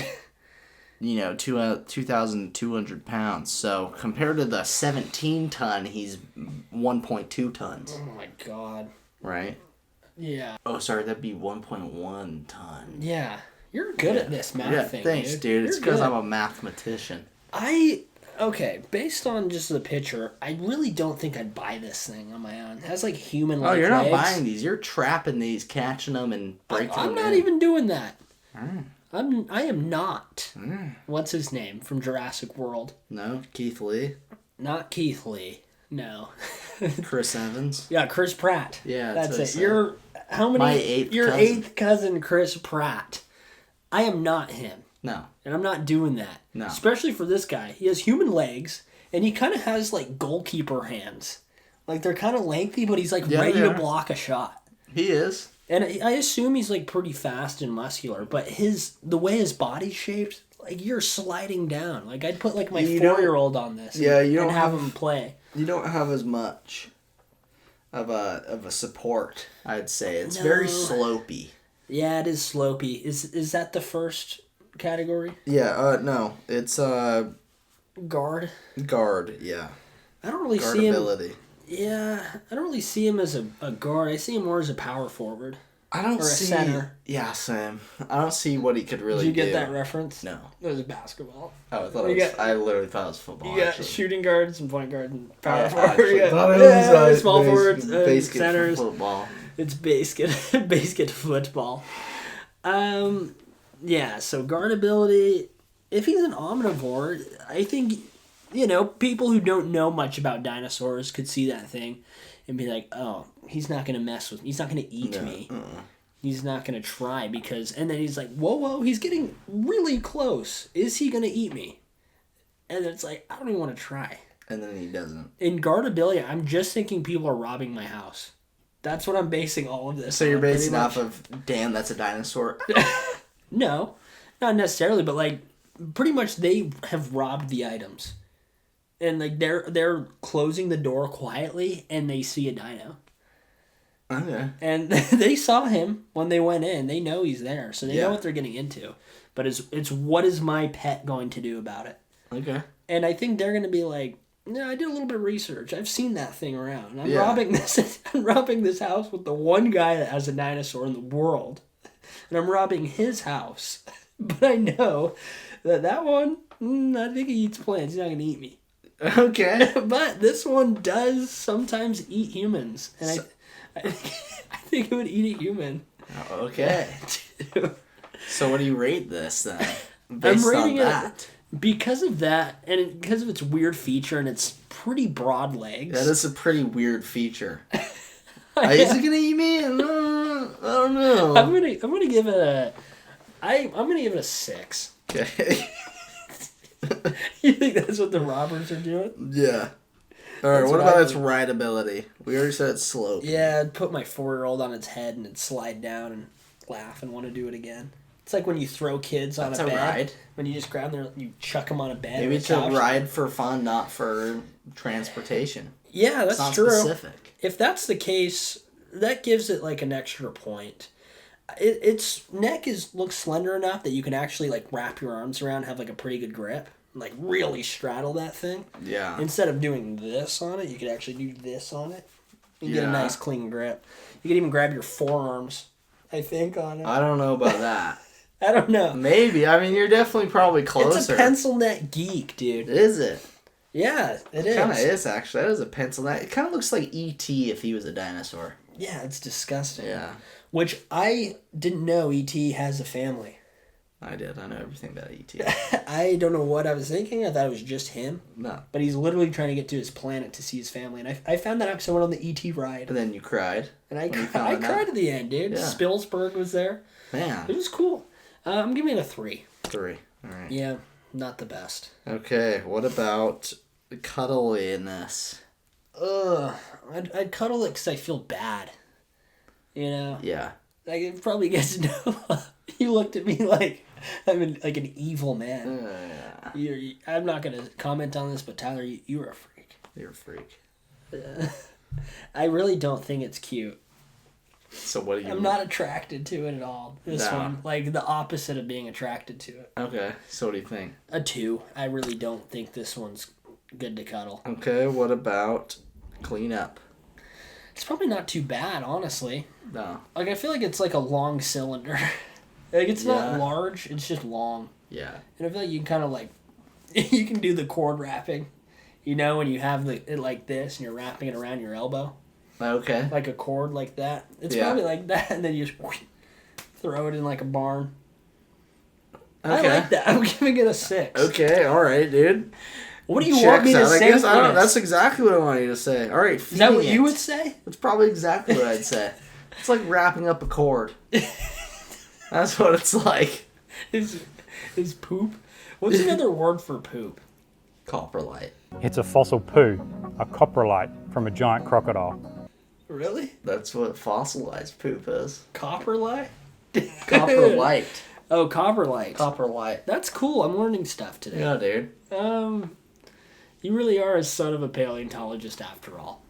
2,200 pounds. So compared to the 17 ton, he's 1.2 tons. Oh my god. Right? Yeah. Oh, sorry. That'd be 1.1 ton. Yeah. You're good at this math Yeah, thing, thanks, dude. It's You're because good. I'm a mathematician. I Okay, based on just the picture, I really don't think I'd buy this thing on my own. It has like human Oh, legs. you're not buying these. You're trapping these, catching them, and breaking them. I'm not even doing that. I am not. What's his name from Jurassic World? No, Keith Lee. Not Keith Lee. No. Chris Evans. Yeah, Chris Pratt. Yeah, that's it. what I You're how many? My eighth your cousin. eighth cousin, Chris Pratt. I am not him, No. and I'm not doing that. No. Especially for this guy. He has human legs, and he kind of has like goalkeeper hands. Like they're kind of lengthy, but he's like ready they to are. block a shot. He is. And I assume he's like pretty fast and muscular, but the way his body's shaped, like you're sliding down. Like I'd put like my 4-year-old on this. Yeah, and, you don't and have have- him play. You don't have as much of a support, I'd say. It's very No. slopey. Yeah, it is slopey. Is that the first category? Yeah, no. It's Guard. guard, yeah. I don't really see him. Guardability. Yeah, I don't really see him as a guard. I see him more as a power forward. I don't Or a see center. Yeah, Sam. I don't see what he could really Did you get do. that reference? No. It was basketball. Oh, I thought You it was got- I literally thought it was football. You got actually. shooting guards and point guards and power I forward. actually You got- thought yeah, it was small forwards, basket for centers. football. It's basket football. Yeah, so guardability. If he's an omnivore, I think, people who don't know much about dinosaurs could see that thing and be like, oh, he's not going to mess with me. He's not going to eat me. He's not going to try because... And then he's like, whoa, he's getting really close. Is he going to eat me? And it's like, I don't even want to try. And then he doesn't. In guardability, I'm just thinking people are robbing my house. That's what I'm basing all of this So you're on, pretty basing much. off of, damn, that's a dinosaur? No, not necessarily, but like pretty much they have robbed the items. And like they're closing the door quietly and they see a dino. Okay. And they saw him when they went in. They know he's there. So they Yeah. know what they're getting into. But it's what is my pet going to do about it? Okay. And I think they're going to be like, no, I did a little bit of research. I've seen that thing around. I'm Yeah. robbing this. I'm robbing this house with the one guy that has a dinosaur in the world, and I'm robbing his house. But I know that one, I think he eats plants. He's not gonna eat me. Okay. But this one does sometimes eat humans, and I think it would eat a human. Okay. So what do you rate this then? I'm Based rating on it that. because of that, and because of its weird feature and its pretty broad legs. That is a pretty weird feature. Is it gonna eat me? I don't know. I'm gonna give it I'm gonna give it a 6. Okay. You think that's what the robbers are doing? Yeah. Alright, That's what what about I its think. rideability? We already said it's slow. Yeah, I'd put my 4-year-old on its head and it'd slide down and laugh and want to do it again. It's like when you throw kids on That's a a bed. ride. When you just grab them, you chuck them on a bed. Maybe or it's a couch. ride for fun, not for transportation. Yeah, It's that's not true. specific. If that's the case, that gives it like an extra point. Its neck looks slender enough that you can actually like wrap your arms around, and have like a pretty good grip, and, like really straddle that thing. Yeah. Instead of doing this on it, you could actually do this on it. You get a Yeah. nice clean grip. You can even grab your forearms, I think, on it. I don't know about that. I don't know. Maybe. I mean, you're definitely probably closer. It's a pencil neck geek, dude. Is it? Yeah, it It kind of is. is, actually. That is a pencil. It kind of looks like E.T. if he was a dinosaur. Yeah, it's disgusting. Yeah. Which I didn't know E.T. has a family. I did. I know everything about E.T. I don't know what I was thinking. I thought it was just him. No. But he's literally trying to get to his planet to see his family. And I found that out because I went on the E.T. ride. And then you cried. And I when you found that? cried at the end, dude. Yeah. Spilsberg was there. It Man. was cool. I'm giving it a 3. 3. All right. Yeah, not the best. Okay. What about the cuddliness? Ugh. I'd cuddle it because I feel bad. You know? Yeah. Like, it probably gets no love. You looked at me like I'm like an evil man. I'm not going to comment on this, but Tyler, you were a freak. You're a freak. I really don't think it's cute. So what do you... I'm not attracted to it at all. This No. one. Like, the opposite of being attracted to it. Okay. So what do you think? A 2. I really don't think this one's good to cuddle. Okay. What about clean up? It's probably not too bad, honestly. No. Like, I feel like it's like a long cylinder. Like, it's not Yeah. large, it's just long. Yeah. And I feel like you can kind of, like, You can do the cord wrapping. You know, when you have it like this and you're wrapping it around your elbow. Okay. Like a cord like that. It's Yeah. probably like that, and then you just throw it in like a barn. Okay. I like that. I'm giving it a 6. Okay, alright, dude. What do you want me to Checks out. say? I guess for I don't, this? that's exactly what I want you to say. Alright, Is that what feeding you it. would say? It's probably exactly what I'd say. It's like wrapping up a cord. That's what it's like. Is poop? What's another word for poop? Coprolite. It's a fossil poo, a coprolite from a giant crocodile. Really? That's what fossilized poop is. Copperlight? Coprolite. Oh, copperlight. Coprolite. That's cool. I'm learning stuff today. Yeah, dude. You really are a son of a paleontologist after all.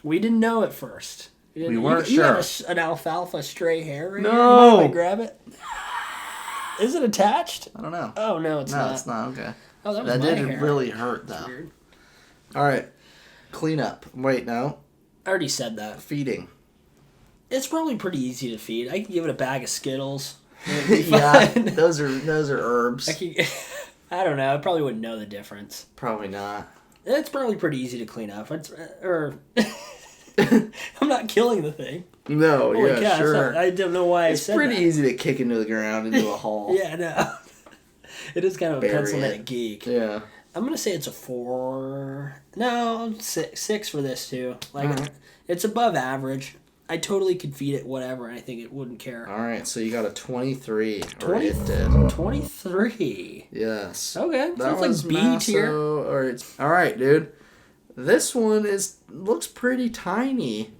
We didn't know at first. We weren't you sure. Had an alfalfa stray hair right No. here? Mind if I grab it? Is it attached? I don't know. Oh, no, it's not. No, it's not. Okay. Oh, that was That my did hair. really hurt, though. Weird. Alright. Clean up. Wait, no. I already said that. Feeding. It's probably pretty easy to feed. I can give it a bag of Skittles. Yeah, those are herbs. I don't know. I probably wouldn't know the difference. Probably not. It's probably pretty easy to clean up. I'm not killing the thing. No, Holy yeah, cow, sure. I don't know why I It's said pretty that. easy to kick into the ground into a hole. Yeah, no. It is kind of a Bury pencil it. neck geek. Yeah. I'm gonna say it's a 4. No, 6 for this too. Like it's above average. I totally could feed it whatever, and I think it wouldn't care. All right, so you got a 23. 20? Or it did. 23. Yes. Okay, That that's was like B Masso, tier. or it's all right, dude. This one looks pretty tiny.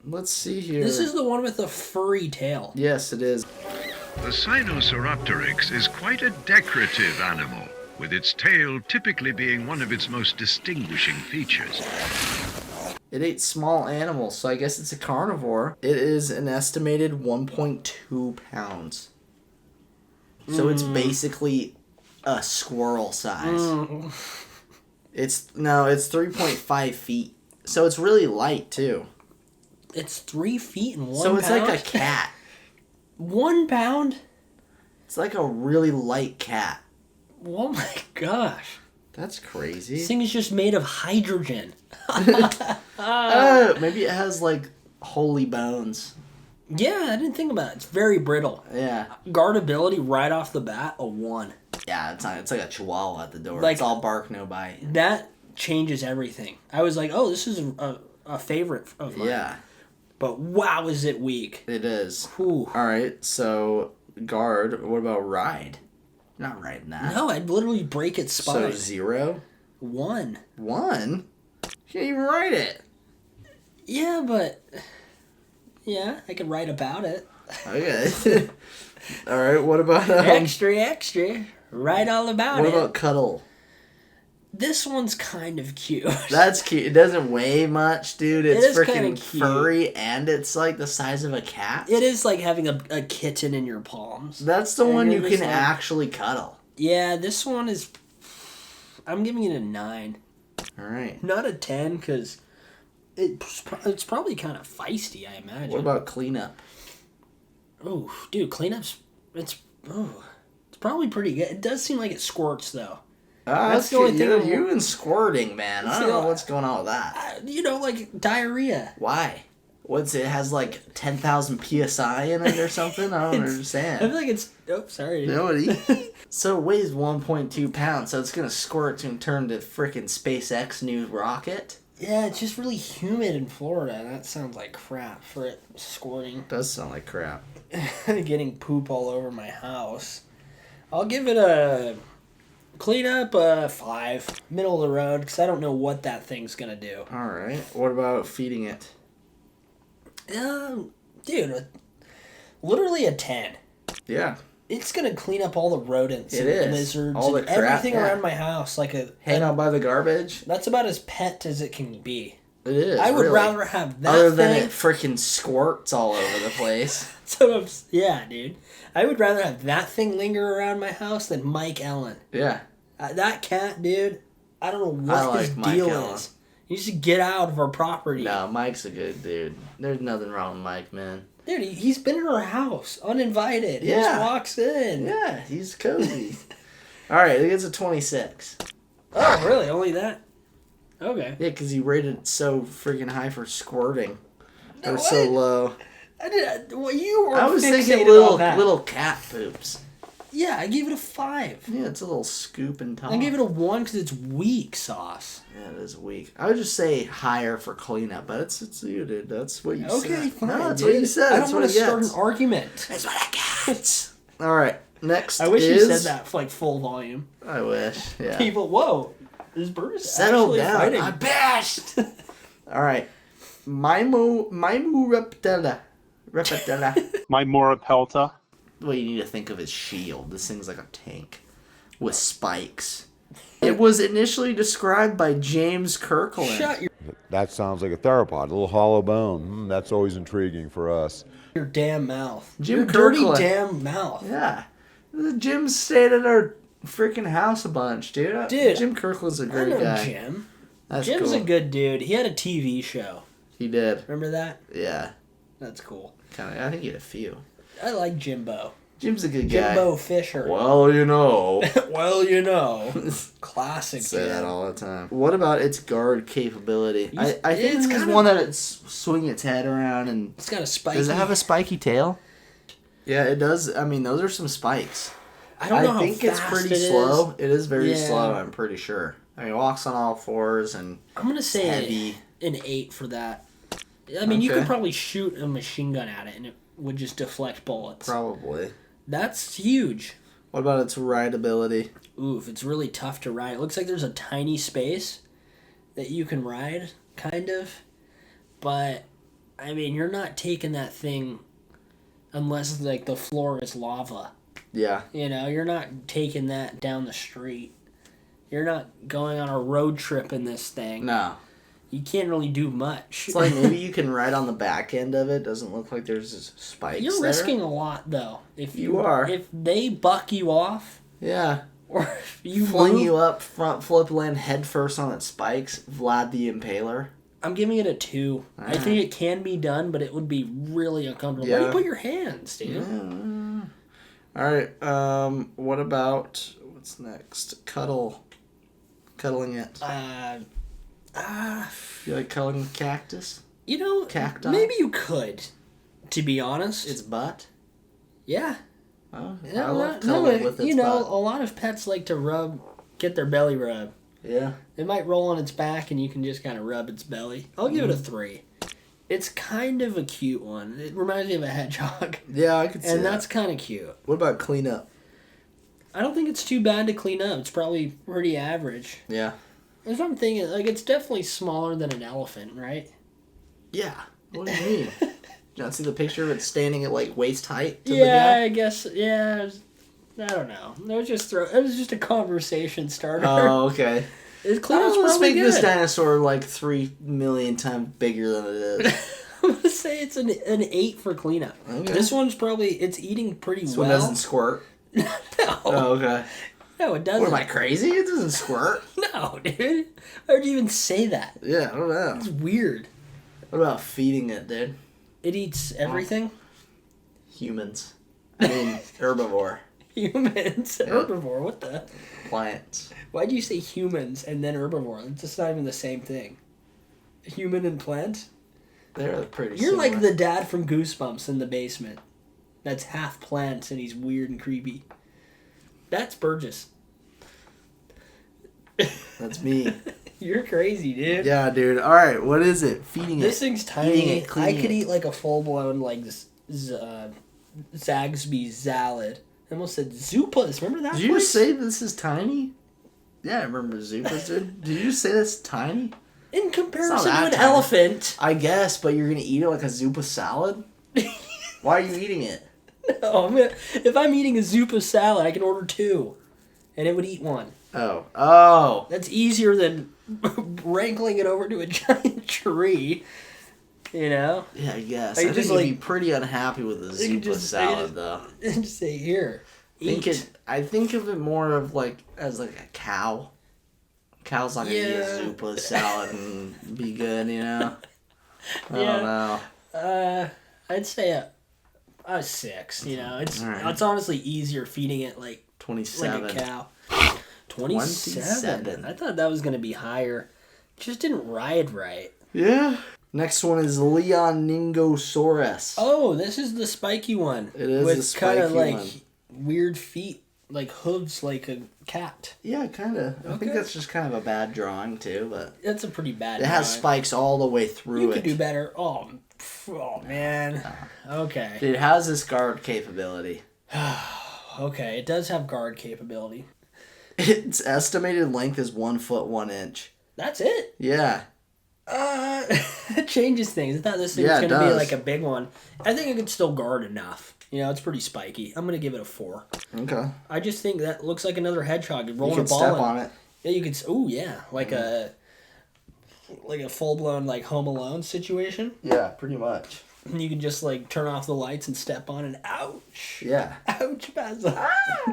Let's see here. This is the one with the furry tail. Yes, it is. The Sinosauropteryx is quite a decorative animal, with its tail typically being one of its most distinguishing features. It ate small animals, so I guess it's a carnivore. It is an estimated 1.2 pounds. So it's basically a squirrel size. It's 3.5 feet. So it's really light too. It's 3 feet and 1 So it's pound? like a cat. 1 pound? It's like a really light cat. Oh my gosh. That's crazy. This thing is just made of hydrogen. Maybe it has like holy bones. Yeah, I didn't think about it. It's very brittle. Yeah. Guardability right off the bat, a 1. Yeah, it's like a chihuahua at the door. Like- It's all bark, no bite. That changes everything. I was like, oh, this is a favorite of mine. Yeah, But wow, is it weak. it is. Whew. Alright, so guard. What about ride? You're not riding that. No, I'd literally break its So spine. 0? 1. 1? You can't even ride it. Yeah, but... Yeah, I could write about it. Okay. Alright, what about... Extra. Write all about what it. about cuddle? This one's kind of cute. That's cute. It doesn't weigh much, dude. It's is kinda freaking cute. furry, and it's like the size of a cat. It is like having a kitten in your palms. That's the And one you you're can just like- actually cuddle. Yeah, this one is... I'm giving it a 9. Alright. Not a 10, because it's probably kind of feisty, I imagine. What about cleanup? Oh, dude, cleanup's... It's probably pretty good. It does seem like it squirts, though. That's the only good. thing You, I'm- you and squirting, man. I See, don't know like- what's going on with that. Like diarrhea. Why? It has like 10,000 psi in it or something? I don't I feel understand. like it's... Oh, sorry. Nobody. So it weighs 1.2 pounds, so it's going to squirt and turn to frickin' SpaceX new rocket? Yeah, it's just really humid in Florida, and that sounds like crap for it squirting. Does sound like crap. Getting poop all over my house. I'll give it a... Clean up a 5. Middle of the road, because I don't know what that thing's going to do. Alright. What about feeding it? Dude, literally a 10. Yeah. It's going to clean up all the rodents It and is. lizards All and the crap, everything yeah. around my house. Hang out by the garbage? That's about as pet as it can be. It is. I would really. rather have that Other thing. than it freaking squirts all over the place. Yeah, dude. I would rather have that thing linger around my house than Mike Ellen. Yeah. That cat, dude, I don't know I what his like Mike deal Ellen. is. He needs to get out of our property. No, Mike's a good dude. There's nothing wrong with Mike, man. Dude, he's been in our house, uninvited. He Yeah. just walks in. Yeah, he's cozy. All right, it gets a 26. Oh, really? Only that? Okay. Yeah, because you rated it so freaking high for squirting. Or What? so low. Well, you were I was thinking fixated on that. little cat poops. Yeah, I gave it a 5. Yeah, it's a little scoop and top. I gave it a 1 because it's weak sauce. Yeah, it is weak. I would just say higher for cleanup, but it's you, dude. That's what you said. Okay, fine. No, that's dude. what you said. I That's don't what want to it start gets. an argument. That's what it gets. All right, next I wish is... you said that for like full volume. I wish, yeah. People, whoa, is Burgess Settle actually down. fighting? I bashed. All right, Maimu Reptella. My Morapelta. What you need to think of is shield. This thing's like a tank with spikes. It was initially described by James Kirkland. Shut That sounds like a theropod, a little hollow bone. That's always intriguing for us. your damn mouth. Jim your dirty Kirkland. damn mouth. Yeah. Jim stayed at our freaking house a bunch, dude. Dude, Jim Kirkland's a I great know guy. Jim. That's Jim's cool. a good dude. He had a TV show. He did. Remember that? Yeah. That's cool. Kind of. I think he had a few. I like Jimbo. Jim's a good guy. Jimbo Fisher. Well, you know. Well, you know. Classic. Say Jim. that all the time. What about its guard capability? I think it's it's kind of- one that it's swing its head around and... It's got a spiky. Does it have a spiky tail? Yeah, it does. I mean, those are some spikes. I don't know how think it's fast pretty it is. slow. It is very Yeah. slow, I'm pretty sure. I mean, it walks on all fours and I'm gonna say heavy. an 8 for that. I mean, you Okay. could probably shoot a machine gun at it and it would just deflect bullets. Probably. That's huge. What about its rideability? Oof, it's really tough to ride. It looks like there's a tiny space that you can ride, kind of. But, I mean, you're not taking that thing unless, like, the floor is lava. Yeah. You know, you're not taking that down the street. You're not going on a road trip in this thing. No. You can't really do much. It's like maybe you can ride on the back end of it. Doesn't look like there's spikes You're there. risking a lot, though. If You are. If they buck you off, Yeah. or if you Fling move, you up, front flip, land head first on its spikes. Vlad the Impaler. I'm giving it a 2. I Alright. think it can be done, but it would be really uncomfortable. Where do Yeah. you put your hands, dude? Yeah. All right. What about what's next? Cuddling it. You like cuddling cactus? You know, Cacti? maybe you could, to be honest. Its butt. Yeah. Oh, Yeah, I love no, cuddling with its you know, butt. a lot of pets like to get their belly rubbed. Yeah. It might roll on its back and you can just kind of rub its belly. I'll give it a 3. It's kind of a cute one. It reminds me of a hedgehog. Yeah, I could see And that. that's kind of cute. What about cleanup? I don't think it's too bad to clean up. It's probably pretty average. Yeah. That's what I'm thinking. Like, it's definitely smaller than an elephant, right? Yeah. What do you mean? Did you not see the picture of it standing at like waist height to Yeah, the guy? I guess. Yeah, I don't know. It was just a conversation starter. Oh, okay. It's Let's probably make this good. dinosaur like 3 million times bigger than it is. I'm gonna say it's an 8 for cleanup. Okay. This one's it's eating pretty This well. one doesn't squirt. No. Oh, okay. No, it doesn't. What am I, crazy? It doesn't squirt. No, dude. Why would you even say that? Yeah, I don't know. It's weird. What about feeding it, dude? It eats everything. Humans. I mean, herbivore. Humans, herbivore. What the? Plants. Why do you say humans and then herbivore? It's just not even the same thing. Human and plant. They're pretty You're similar. like the dad from Goosebumps in the basement. That's half plants and he's weird and creepy. That's Burgess. That's me. You're crazy, dude. Yeah, dude. All right, what is it? Feeding This it. thing's Eating tiny. it, cleaning I could it. eat like a full blown like Zagsby salad. I almost said Zupas. Remember that? Did you place? just say this is tiny? Yeah, I remember Zupas, dude. Did you just say that's tiny? In It's comparison not to that an tiny. elephant. I guess, but you're gonna eat it like a Zupa salad? Why are you eating it? No, if I'm eating a Zupa salad, I can order 2, and it would eat 1. Oh. Oh. That's easier than wrangling it over to a giant tree. You know? Yeah, I guess. I I just, think you'd like- be pretty unhappy with a I could Zupa just- salad, though. Just say, here, eat. I think of it more of like as like a cow. Cow's not gonna eat Yeah. a Zupa salad and be good, you know. I Yeah. don't know. I'd say a 6, you know? It's All right. it's honestly easier feeding it like 27. a cow. 27. I thought that was going to be higher. Just didn't ride right. Yeah. Next one is Leoningosaurus. Oh, this is the spiky one. It is with the spiky kind of like one. weird feet, like hooves, like a cat. Yeah, kind of. I think that's just kind of a bad drawing too, but That's a pretty bad. it has spikes all the way through You it. could do better. Oh man. Okay. It has this guard capability. Okay, it does have guard capability. Its estimated length is 1 foot 1 inch. That's it. Yeah. It changes things. I thought this thing was going to be like a big one. I think it could still guard enough. You know, it's pretty spiky. I'm going to give it a 4. Okay. I just think that looks like another hedgehog. You're You rolling can a ball step in. on it. Yeah, you could. Oh yeah, like a full blown like Home Alone situation. Yeah, pretty much. And you can just like turn off the lights and step on it. Ouch. Yeah. Ouch, Basil.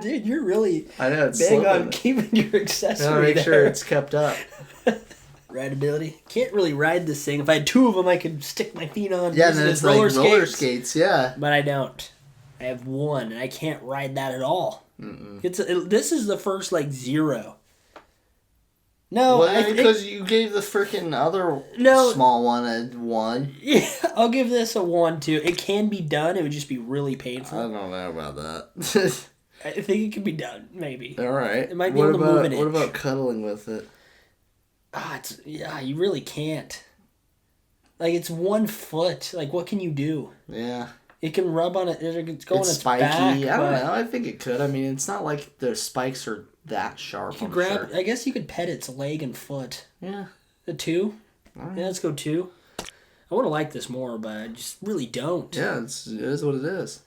Dude, you're really I know, it's big on slipping. keeping your accessory Gotta make there. sure it's kept up. Rideability. Can't really ride this thing. If I had 2 of them, I could stick my feet on. Yeah, use and it then as it's like roller skates, yeah. But I don't. I have 1, and I can't ride that at all. This is the first like 0. No, Well, because you gave the freaking other small one a 1. Yeah, I'll give this a 1 too. It can be done. It would just be really painful. I don't know about that. I think it can be done. Maybe. All right. It might be able to move an inch. What about cuddling with it? You really can't. Like, it's 1 foot. Like, what can you do? Yeah. It can rub on it. It's going It's its spiky. back. I don't know. I think it could. I mean, it's not like the spikes are that sharp. You could grab. I guess you could pet its leg and foot. Yeah. A 2. Right. Yeah, let's go 2. I would have liked this more, but I just really don't. Yeah, it is what it is.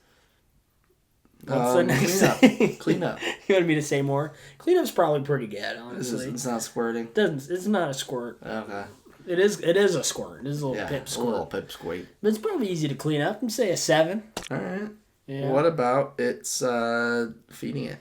What's the next cleanup. thing? Cleanup. You wanted me to say more? Cleanup's probably pretty good, honestly. It's not squirting. It's not a squirt. Okay. It is a squirt. It is a little pip squirt. A little pip squeak. But it's probably easy to clean up. I'd say a 7. All right. Yeah. What about its feeding it?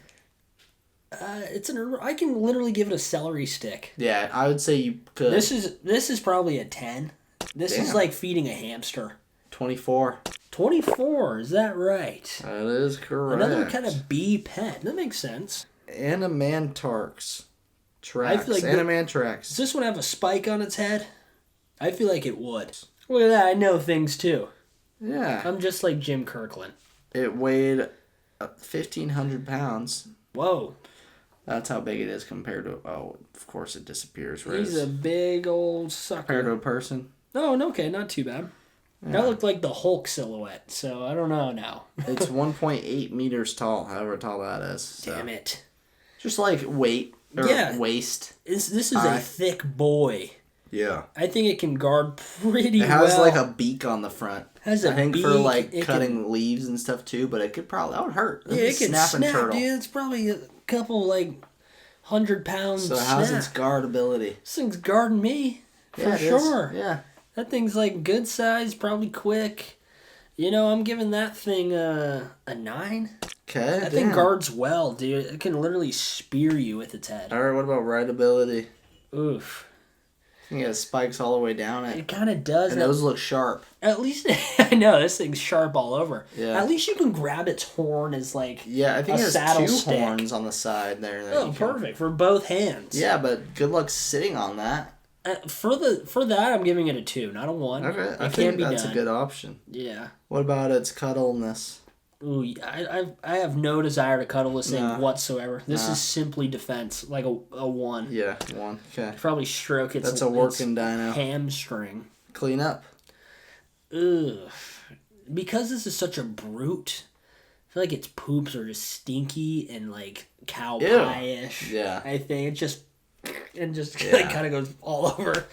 I can literally give it a celery stick. Yeah, I would say you could. This is probably a 10. This is like feeding a hamster. 24. 24, is that right? That is correct. Another kind of bee pet. That makes sense. Animantarx. I feel like Animantrax. Does this one have a spike on its head? I feel like it would. Look at that, I know things too. Yeah. I'm just like Jim Kirkland. It weighed 1,500 pounds. Whoa. That's how big it is compared to... Oh, of course it disappears. He's a big old sucker. Compared to a person. Oh, no, okay, not too bad. Yeah. That looked like the Hulk silhouette, so I don't know now. It's 1.8 meters tall, however tall that is. So. Damn it. Just like weight or waist. This is a thick boy. Yeah. I think it can guard pretty well. It has like a beak on the front. Has a I think beak, for like cutting leaves and stuff too, but it could probably... That would hurt. Yeah, it can snap, turtle. dude. It's probably a couple like 100-pound So how's its guard ability? This thing's guarding me. For sure. Yeah. That thing's like good size, probably quick. You know, I'm giving that thing a 9. Okay. That thing guards well, dude. It can literally spear you with its head. Alright, what about rideability? Oof. I think it has spikes all the way down it. It kind of does. And those look sharp. At least, I know, this thing's sharp all over. Yeah. At least you can grab its horn as like yeah, I think a it has saddle 2 stick. horns on the side there. That Oh, perfect. For both hands. Yeah, but good luck sitting on that. For that, I'm giving it a 2, not a 1. Okay, I think that's a good option. Yeah. What about its cuddleness? Ooh, I have no desire to cuddle this thing whatsoever. This is simply defense, like a 1. Yeah, 1. Okay. Probably stroke its. That's a working dino. Hamstring. Clean up. Ugh. Because this is such a brute, I feel like its poops are just stinky and like cow pie-ish. Yeah. I think it just like kind of goes all over.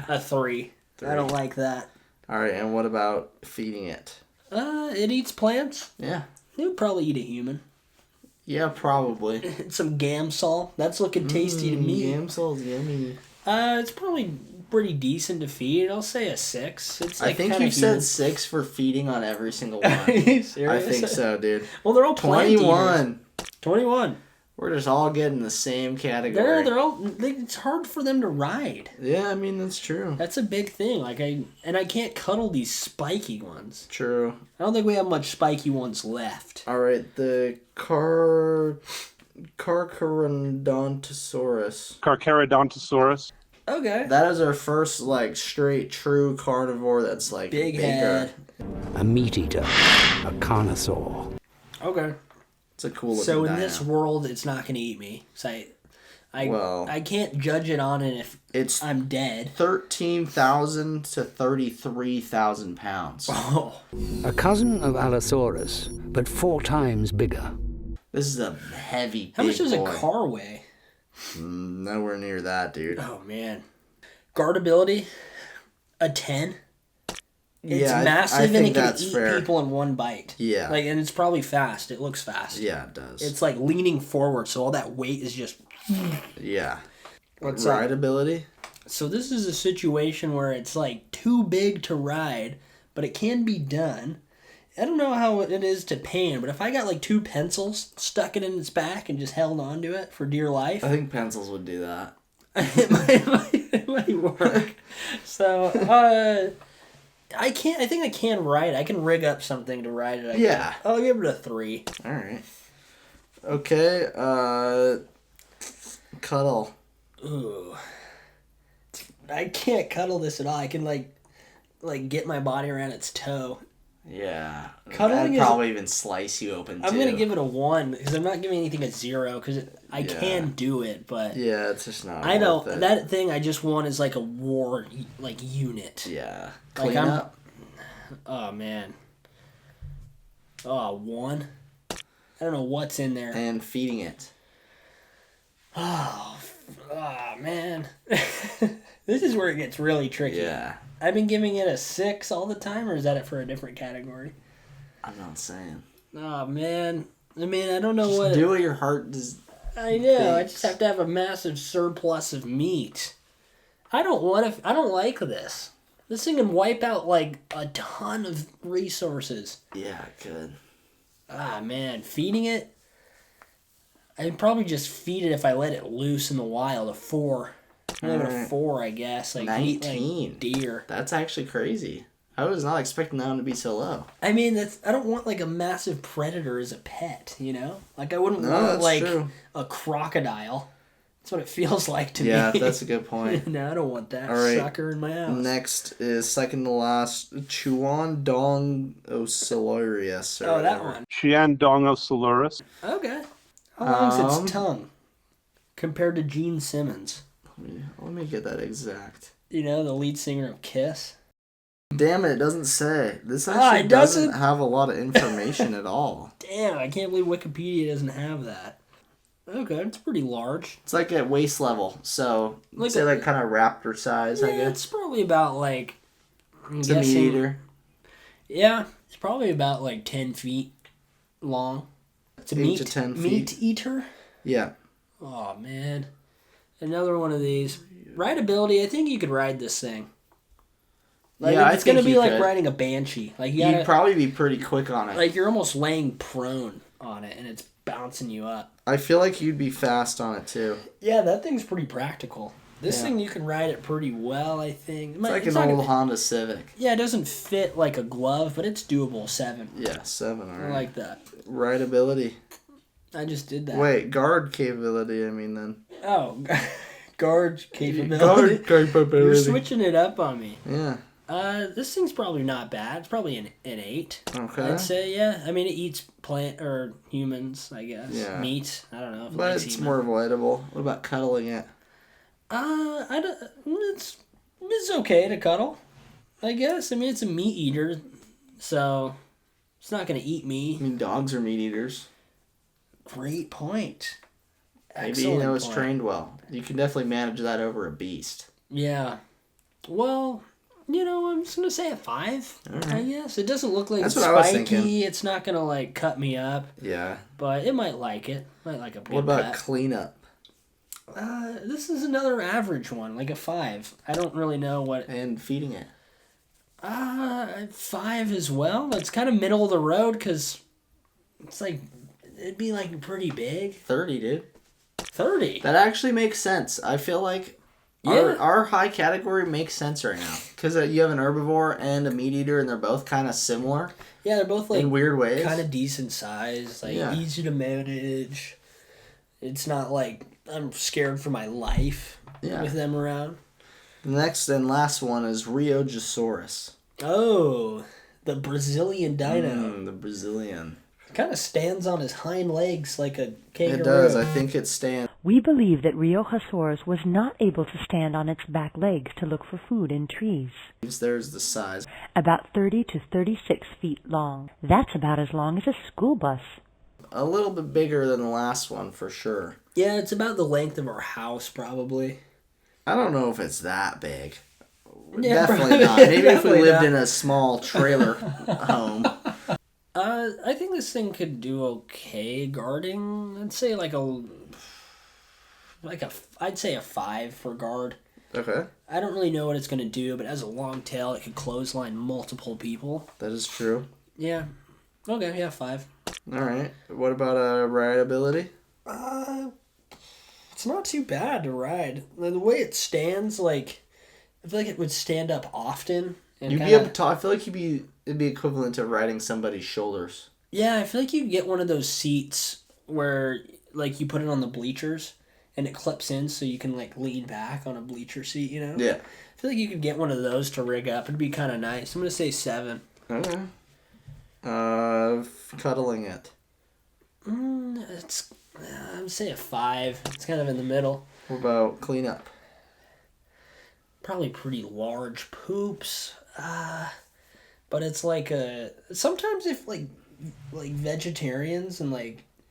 A 3. I don't like that. All right, and what about feeding it? It eats plants. Yeah. It would probably eat a human. Yeah, probably. Some gamsol. That's looking tasty to me. Gamsol's yummy. It's probably pretty decent to feed. I'll say a 6. It's like I think you said 6 for feeding on every single one. Are you serious? I think so, dude. Well, they're all plant 21. 21. We're just all getting the same category. They're all. It's hard for them to ride. Yeah, I mean that's true. That's a big thing. Like I can't cuddle these spiky ones. True. I don't think we have much spiky ones left. All right, the Carcharodontosaurus. Carcharodontosaurus. Okay. That is our first, like, straight, true carnivore that's, like, Big bigger. head. A meat eater. A carnosaur. Okay. It's a cool looking So in dino. this world, it's not going to eat me. So I can't judge it on it if I'm dead. 13,000 to 33,000 pounds. Oh. A cousin of Allosaurus, but 4 times bigger. This is a heavy, How much does boy. a car weigh? Nowhere near that, dude. Oh, man. Guardability, a 10. It's Yeah, massive I and think it can that's eat fair. people in one bite. Yeah. Like, and it's probably fast. It looks fast. Yeah, it does. It's like leaning forward, so all that weight is just... Yeah. What's up? Rideability? So this is a situation where it's like too big to ride, but it can be done. I don't know how it is to pan, but if I got like 2 pencils, stuck it in its back and just held on to it for dear life, I think pencils would do that. it might work. So, I think I can ride. I can rig up something to ride it. Yeah. I'll give it a 3. All right. Okay. Cuddle. Ooh. I can't cuddle this at all. I can like get my body around its toe. Yeah. Cuddling I'd is- probably even slice you open, too. I'm gonna give it a 1 because I'm not giving anything a 0 because I can do it, but Yeah, it's just not I know worth it. that thing I just want is like a war unit. Yeah. Like Clean up. Oh man. Oh, 1. I don't know what's in there. And feeding it. Oh man. This is where it gets really tricky. Yeah. I've been giving it a 6 all the time, or is that it for a different category? I'm not saying. Oh man. I mean, I don't know Just what. do what your heart does. I know. I thinks. just have to have a massive surplus of meat. I don't want to. I don't like this. This thing can wipe out like a ton of resources. Yeah, it could. Ah man, feeding it. I'd probably just feed it if I let it loose in the wild. A 4. Maybe a Alright. 4, I guess. Like 19. Like deer. That's actually crazy. I was not expecting that one to be so low. I mean, I don't want like a massive predator as a pet. You know, like I wouldn't No, want that's like true. a crocodile. That's what it feels like to me. Yeah, that's a good point. No, I don't want that All right. sucker in my house. Next is second to last, Chuandongosaurus. Oh, that one. Chiandongosaurus. Okay. How long's its Um, tongue compared to Gene Simmons? Let me get that exact. You know, the lead singer of Kiss. Damn it doesn't say. This Ah, actually it doesn't doesn't? have a lot of information at all. Damn, I can't believe Wikipedia doesn't have that. Okay, it's pretty large. It's like at waist level, so Like say a- like kind of raptor size, I Yeah, guess. it's probably about like. I'm It's a meat guessing- eater. Yeah, it's probably about like 10 feet long. It's a 8 meat, to 10 meat feet. eater. Yeah. Oh man, another one of these. Rideability, I think you could ride this thing. Like, Yeah, I it's gonna think be you like could. riding a banshee. Like you gotta, You'd probably be pretty quick on it. like you're almost laying prone on it, and it's bouncing you up. I feel like you'd be fast on it too. Yeah, that thing's pretty practical. This Yeah. thing you can ride it pretty well, I think. It's like an old Honda Civic. Yeah, it doesn't fit like a glove, but it's doable. 7. Yeah, 7. All I right. like that. Rideability. I just did that. Wait, guard capability. I mean, then. Oh, guard capability. Guard capability. You're switching it up on me. Yeah. This thing's probably not bad. It's probably an 8. Okay. I'd say, yeah. I mean, it eats plant or humans, I guess. Yeah. Meat. I don't know. If it But likes it's human. more avoidable. What about cuddling it? I don't. It's okay to cuddle, I guess. I mean, it's a meat eater, so it's not gonna eat I me. mean, dogs are meat eaters. Great point. Maybe Excellent it's point. trained well. You can definitely manage that over a beast. Yeah. Well, I'm just gonna say a 5. I guess it doesn't look like That's it's what I was spiky. thinking. It's not gonna like cut me up, Yeah. but it might like it. Might like a good What about pet. cleanup? This is another average one, like a 5. I don't really know what. And feeding it. 5 as well. It's kind of middle of the road because it's like it'd be like pretty big. 30, dude. 30. That actually makes sense. I feel like Yeah. our high category makes sense right now. Because you have an herbivore and a meat eater, and they're both kind of similar Yeah, they're both like in weird ways. kind of decent size, like Yeah. easy to manage. It's not like I'm scared for my life with them around. The next and last one is Rheogosaurus. Oh, the Brazilian dino. The Brazilian. It kind of stands on his hind legs like a kangaroo. It does. I think it stands. We believe that Rheogosaurus was not able to stand on its back legs to look for food in trees. There's the size. About 30 to 36 feet long. That's about as long as a school bus. A little bit bigger than the last one, for sure. Yeah, it's about the length of our house, probably. I don't know if it's that big. Yeah, definitely not. Maybe if we lived in a small trailer home. I think this thing could do okay guarding. I'd say I'd say a 5 for guard. Okay. I don't really know what it's going to do, but it has a long tail. It could clothesline multiple people. That is true. Yeah. Okay, yeah, 5. All right. What about rideability? It's not too bad to ride. The way it stands, I feel like it would stand up often. And You'd be able to. I feel like it'd be equivalent to riding somebody's shoulders. Yeah, I feel like you get one of those seats where you put it on the bleachers and it clips in so you can lean back on a bleacher seat. Yeah. I feel like you could get one of those to rig up. It'd be kind of nice. I'm gonna say 7. Okay. Cuddling it. I'm say a 5. It's kind of in the middle. What about cleanup? Probably pretty large poops. But it's sometimes if vegetarians and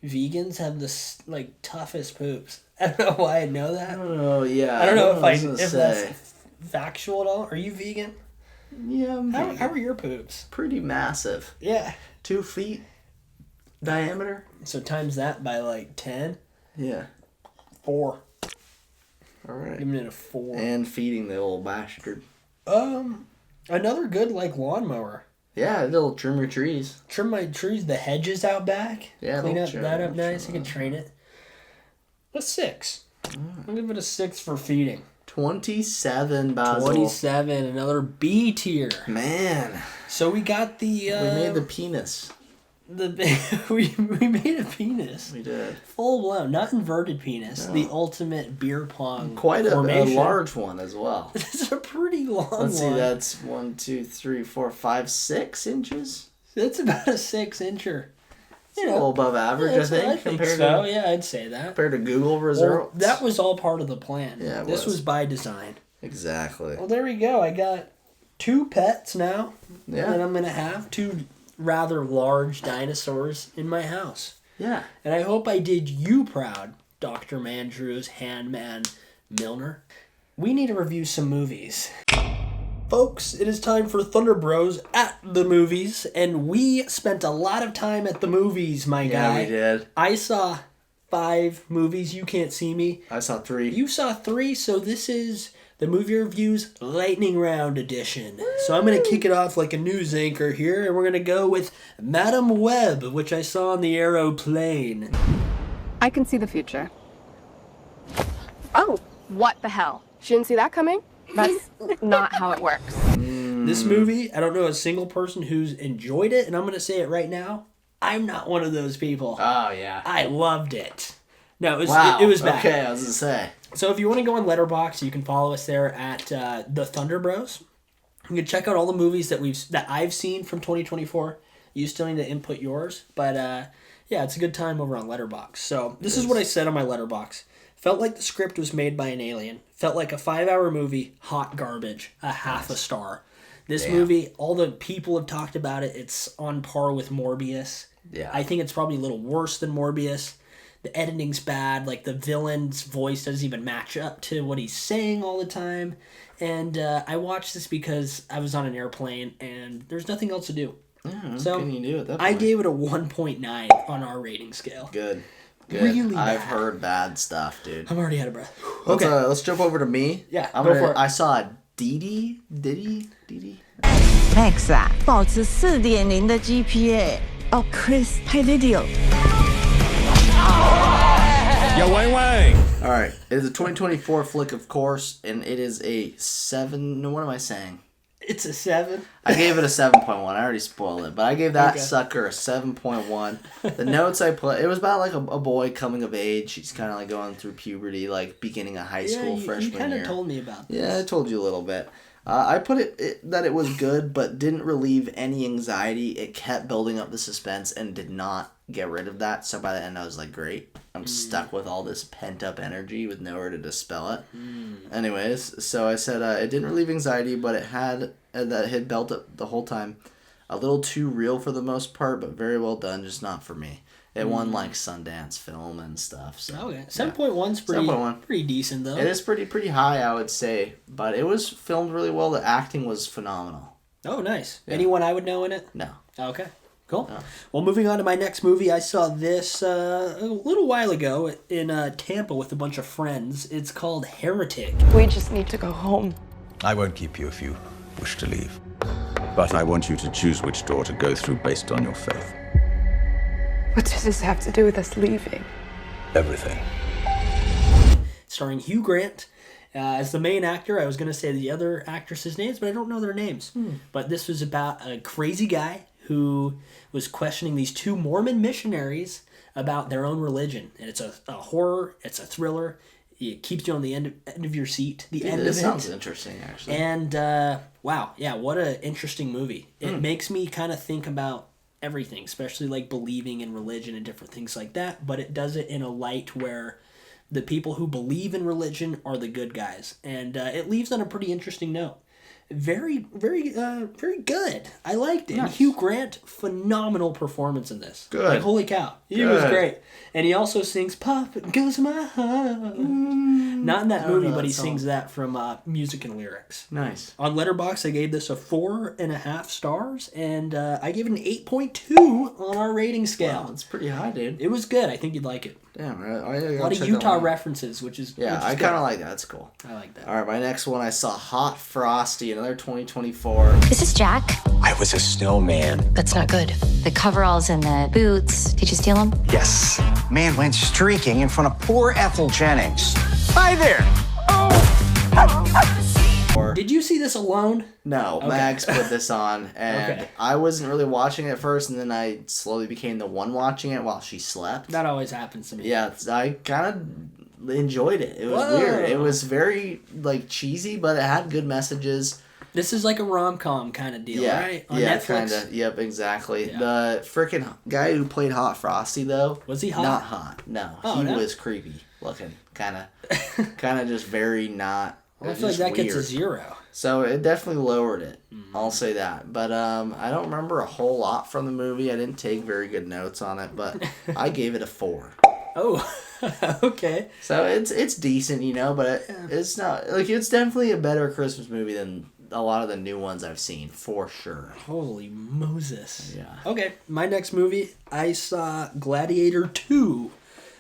vegans have the toughest poops. I don't know why I know that. Oh yeah. I don't know if that's factual at all. Are you vegan? Yeah, I'm vegan. How are your poops? Pretty massive. Yeah. 2 feet diameter. So times that by 10. Yeah. 4. All right. Giving it a 4. And feeding the old bastard. Another good lawnmower. Yeah, it'll trim your trees. Trim my trees, the hedges out back. Yeah, clean that up nice. You can train it. A 6. I'll give it a 6 for feeding. 27, Basil. 27, another B tier. Man. So we got the. We made the penis. We made a penis. We did. Full blown, not inverted penis. No. The ultimate beer pong. Quite a large one as well. It's a pretty long one. Let's see, that's 1, 2, 3, 4, 5, 6 inches. That's about a 6-incher. A little above average, I think. Yeah, I'd say that. Compared to Google results. Well, that was all part of the plan. Yeah, this was by design. Exactly. Well, there we go. I got 2 pets now. Yeah. And I'm going to have 2 rather large dinosaurs in my house. Yeah. And I hope I did you proud, Dr. Mandrews, Handman, Milner. We need to review some movies. Folks, it is time for Thunder Bros at the movies, and we spent a lot of time at the movies, my guy. Yeah, we did. I saw 5 movies. You can't see me. I saw 3. You saw 3, so this is the Movie Reviews Lightning Round Edition. Woo! So I'm going to kick it off like a news anchor here, and we're going to go with Madam Web, which I saw on the aeroplane. I can see the future. Oh, what the hell? She didn't see that coming? That's not how it works. This movie, I don't know a single person who's enjoyed it, and I'm going to say it right now. I'm not one of those people. Oh, yeah. I loved it. No, it was, wow. it was bad. Okay, I was going to say. So if you want to go on Letterboxd, you can follow us there at the Thunder Bros. You can check out all the movies that I've seen from 2024. You still need to input yours, but yeah, it's a good time over on Letterboxd. So this is what I said on my Letterboxd. Felt like the script was made by an alien. Felt like a 5-hour movie. Hot garbage. A half a star. This movie, all the people have talked about it. It's on par with Morbius. Yeah. I think it's probably a little worse than Morbius. The editing's bad. The villain's voice doesn't even match up to what he's saying all the time. And I watched this because I was on an airplane and there's nothing else to do. Yeah, so can you do at that point? I gave it a 1.9 on our rating scale. Good. Really bad. I've heard bad stuff, dude. I'm already out of breath. Okay. Let's jump over to me. Yeah, go for it. I saw Didi. Max 啊，保持4.0的 GPA。哦 ，Chris 拍 video。All right, it is a 2024 flick, of course, and it is a 7. No, what am I saying? It's a 7. I gave it a 7.1. I already spoiled it, but I gave that sucker a 7.1. The notes I put, it was about like a boy coming of age. He's kind of like going through puberty, like beginning of high school freshman year. You kind of told me about this. Yeah, I told you a little bit. I put that it was good, but didn't relieve any anxiety. It kept building up the suspense and did not get rid of that. So by the end, I was like, great. I'm stuck with all this pent-up energy with nowhere to dispel it. Anyways, so I said it didn't relieve anxiety, but it had built up the whole time. A little too real for the most part, but very well done, just not for me. It won like Sundance Film and stuff. So okay, 7.1's pretty decent though. It is pretty high, I would say, but it was filmed really well. The acting was phenomenal. Oh, nice. Yeah. Anyone I would know in it? No. Okay, cool. No. Well, moving on to my next movie, I saw this a little while ago in Tampa with a bunch of friends. It's called Heretic. We just need to go home. I won't keep you if you wish to leave, but I want you to choose which door to go through based on your faith. What does this have to do with us leaving? Everything. Starring Hugh Grant as the main actor. I was going to say the other actresses' names, but I don't know their names. But this was about a crazy guy who was questioning these 2 Mormon missionaries about their own religion. And it's a horror, it's a thriller. It keeps you on the end of your seat. This sounds interesting, actually. And, wow, yeah, what an interesting movie. It makes me kind of think about everything, especially like believing in religion and different things like that, but it does it in a light where the people who believe in religion are the good guys, and it leaves on a pretty interesting note. Very good. I liked it. Nice. And Hugh Grant, phenomenal performance in this. Good. Like, holy cow. He was great. And he also sings Pop It Goes My Heart. Not in that movie, but he sings that from music and lyrics. Nice. On Letterboxd, I gave this a 4.5 stars, and I gave it an 8.2 on our rating scale. Wow, that's pretty high, dude. It was good. I think you'd like it. Damn, a lot of Utah references, which is I kind of like that. That's cool. I like that. All right, my next one, I saw Hot Frosty, another 2024. This is Jack. I was a snowman. That's not good. The coveralls and the boots. Did you steal them? Yes. Man went streaking in front of poor Ethel Jennings. Hi there. Did you see this alone? No, okay. Mags put this on, and I wasn't really watching it at first, and then I slowly became the one watching it while she slept. That always happens to me. Yeah, I kind of enjoyed it. It was weird. It was very like cheesy, but it had good messages. This is like a rom-com kind of deal, right? On Netflix? Kind of. Yep, exactly. Yeah. The freaking guy who played Hot Frosty, though. Was he hot? Not hot. No, he was creepy looking. Kind of just very not. Well, I feel like that gets a 0. So it definitely lowered it. I'll say that. But I don't remember a whole lot from the movie. I didn't take very good notes on it, but I gave it a 4. Oh, okay. So it's decent, but it's not like it's definitely a better Christmas movie than a lot of the new ones I've seen, for sure. Holy Moses. Yeah. Okay, my next movie, I saw Gladiator 2.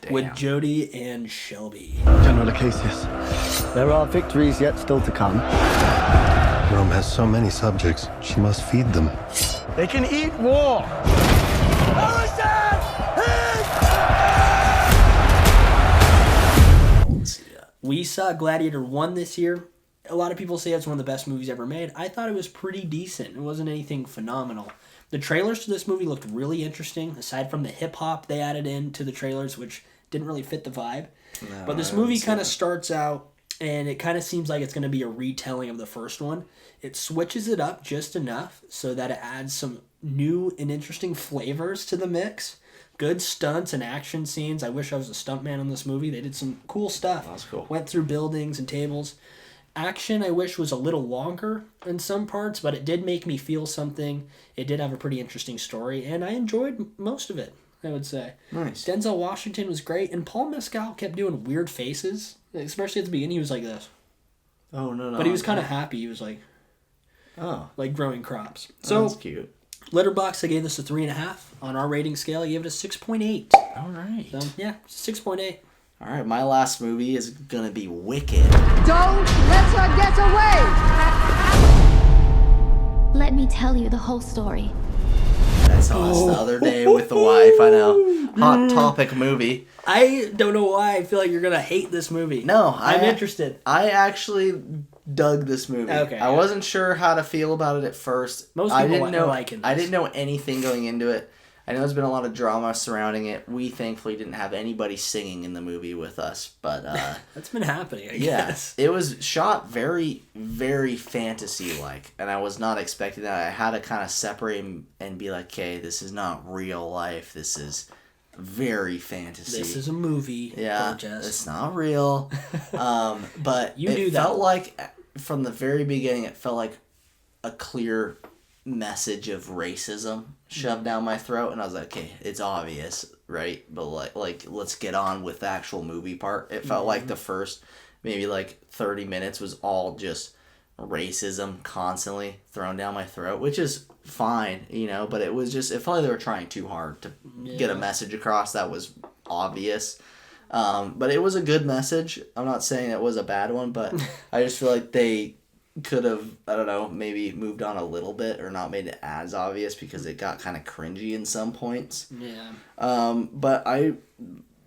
Damn. With Jodie and Shelby. General Acacius, there are victories yet still to come. Rome has so many subjects, she must feed them. They can eat war! We saw Gladiator 1 this year. A lot of people say it's one of the best movies ever made. I thought it was pretty decent. It wasn't anything phenomenal. The trailers to this movie looked really interesting, aside from the hip-hop they added into the trailers, which didn't really fit the vibe. No, but this movie kind of starts out, and it kind of seems like it's going to be a retelling of the first one. It switches it up just enough so that it adds some new and interesting flavors to the mix. Good stunts and action scenes. I wish I was a stuntman in this movie. They did some cool stuff. That's cool. Went through buildings and tables. Action, I wish, was a little longer in some parts, but it did make me feel something. It did have a pretty interesting story, and I enjoyed most of it, I would say. Nice. Denzel Washington was great, and Paul Mescal kept doing weird faces, especially at the beginning. He was like this. Oh, no. But he was kind of happy. He was like, like growing crops. So, that's cute. Letterboxd, I gave this a 3.5. On our rating scale, I gave it a 6.8. All right. So, yeah, 6.8. All right, my last movie is going to be Wicked. Don't let her get away! Let me tell you the whole story. I saw this the other day with the wife, I know. Hot topic movie. I don't know why I feel like you're going to hate this movie. No, I'm interested. I actually dug this movie. Okay. I wasn't sure how to feel about it at first. Most I people didn't know. are liking this. I didn't know anything going into it. I know there's been a lot of drama surrounding it. We thankfully didn't have anybody singing in the movie with us, but that's been happening. I yeah, guess it was shot very, very fantasy-like, and I was not expecting that. I had to kind of separate and be like, "Okay, this is not real life. This is very fantasy. This is a movie." Yeah, Burgess. It's not real. But You knew it that. felt like from the very beginning, it felt like a clear message of racism shoved down my throat, and I was like, okay, it's obvious, right? But like let's get on with the actual movie part. It felt like the first maybe like 30 minutes was all just racism constantly thrown down my throat, which is fine, but it felt like they were trying too hard to get a message across that was obvious. But it was a good message. I'm not saying it was a bad one, but I just feel like they could have, I don't know, maybe moved on a little bit or not made it as obvious because it got kind of cringy in some points. Yeah. But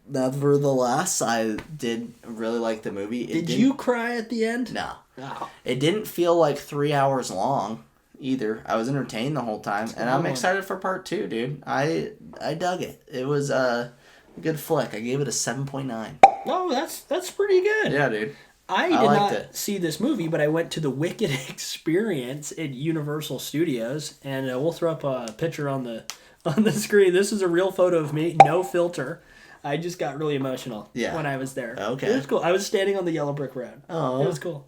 nevertheless, I did really like the movie. Did you cry at the end? No. Oh. It didn't feel like 3 hours long either. I was entertained the whole time, and I'm excited for part 2, dude. I dug it. It was a good flick. I gave it a 7.9. Oh, that's pretty good. Yeah, dude. I did not see this movie, but I went to the Wicked Experience at Universal Studios, and we'll throw up a picture on the screen. This is a real photo of me, no filter. I just got really emotional when I was there. Okay. It was cool. I was standing on the yellow brick road. Oh. It was cool.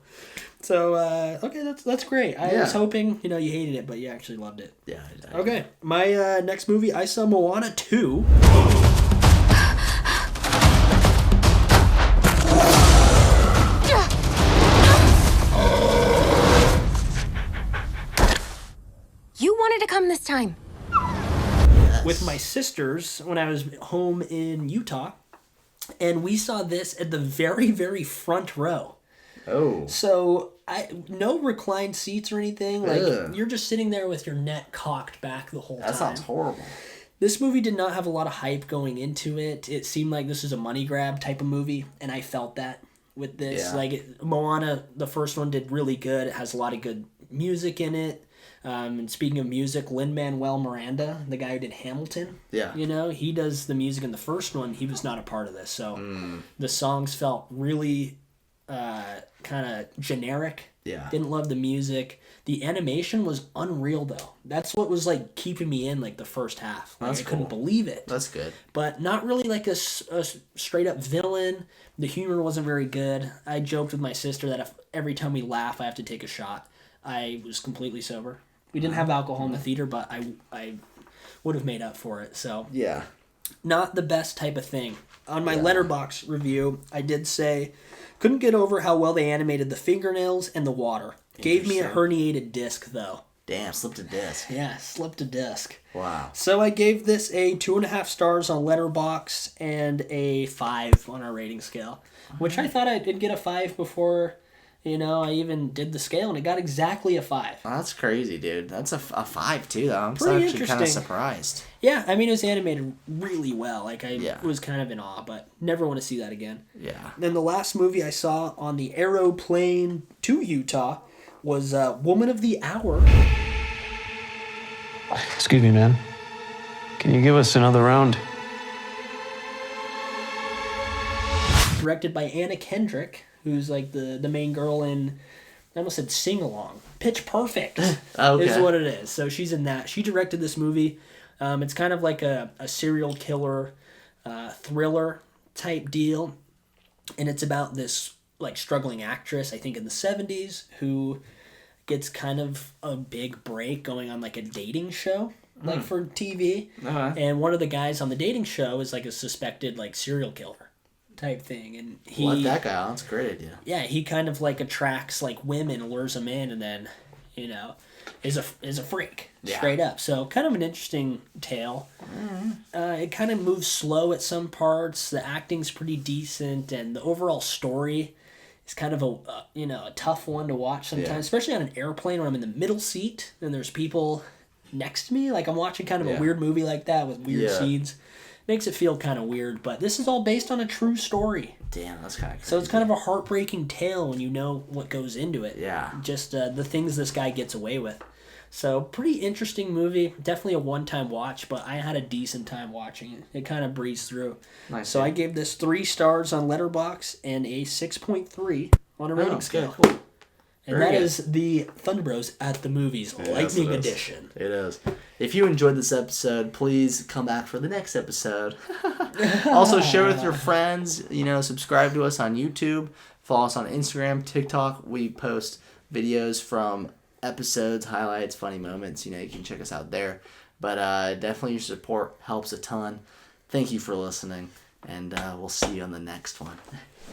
So, okay, that's great. I was hoping, you hated it, but you actually loved it. Yeah. Okay, my next movie, I saw Moana 2. You wanted to come this time. With my sisters when I was home in Utah, and we saw this at the very, very front row. Oh. So no reclined seats or anything. Like you're just sitting there with your neck cocked back the whole time. That sounds horrible. This movie did not have a lot of hype going into it. It seemed like this is a money grab type of movie, and I felt that with this. Yeah. Moana, the first one, did really good. It has a lot of good music in it. And speaking of music, Lin-Manuel Miranda, the guy who did Hamilton, he does the music in the first one. He was not a part of this, so the songs felt really kind of generic. Yeah. Didn't love the music. The animation was unreal, though. That's what was keeping me in the first half. I couldn't believe it. That's good. But not really a straight up villain. The humor wasn't very good. I joked with my sister that if every time we laugh, I have to take a shot. I was completely sober. We didn't have alcohol in the theater, but I would have made up for it. So yeah, not the best type of thing. On my Letterboxd review, I did say couldn't get over how well they animated the fingernails and the water. Gave me a herniated disc though. Damn, slipped a disc. Yeah, slipped a disc. Wow. So I gave this a 2.5 stars on Letterboxd and a 5 on our rating scale, which I thought I did get a 5 before. I even did the scale, and it got exactly a 5. Well, that's crazy, dude. That's a 5, too, though. I'm Pretty actually kind of interesting. surprised. Yeah, I mean, it was animated really well. I was kind of in awe, but never want to see that again. Yeah. Then the last movie I saw on the aeroplane to Utah was Woman of the Hour. Excuse me, man. Can you give us another round? Directed by Anna Kendrick, who's the main girl in, I almost said Sing Along. Pitch Perfect is what it is. So she's in that. She directed this movie. It's kind of like a serial killer thriller type deal. And it's about this struggling actress, I think in the 70s, who gets kind of a big break going on a dating show. For TV. And one of the guys on the dating show is a suspected suspected killer type thing, and he let that guy on. That's a great idea. Yeah, he kind of attracts women, lures them in, and then is a freak straight up. So kind of an interesting tale. It kind of moves slow at some parts. The acting's pretty decent, and the overall story is kind of a tough one to watch sometimes, especially on an airplane where I'm in the middle seat and there's people next to me. I'm watching kind of a weird movie like that with weird scenes. makes it feel kind of weird, but this is all based on a true story. Damn, that's kind of crazy. So it's kind of a heartbreaking tale when you know what goes into it. Yeah. Just the things this guy gets away with. So pretty interesting movie. Definitely a one-time watch, but I had a decent time watching it. It kind of breezed through. Nice. So I gave this 3 stars on Letterboxd and a 6.3 on a rating scale. Good, cool. And that is the Thunder Bros at the Movies Lightning Edition. It is. If you enjoyed this episode, please come back for the next episode. Also, share with your friends. Subscribe to us on YouTube. Follow us on Instagram, TikTok. We post videos from episodes, highlights, funny moments. You can check us out there. But definitely your support helps a ton. Thank you for listening, and we'll see you on the next one.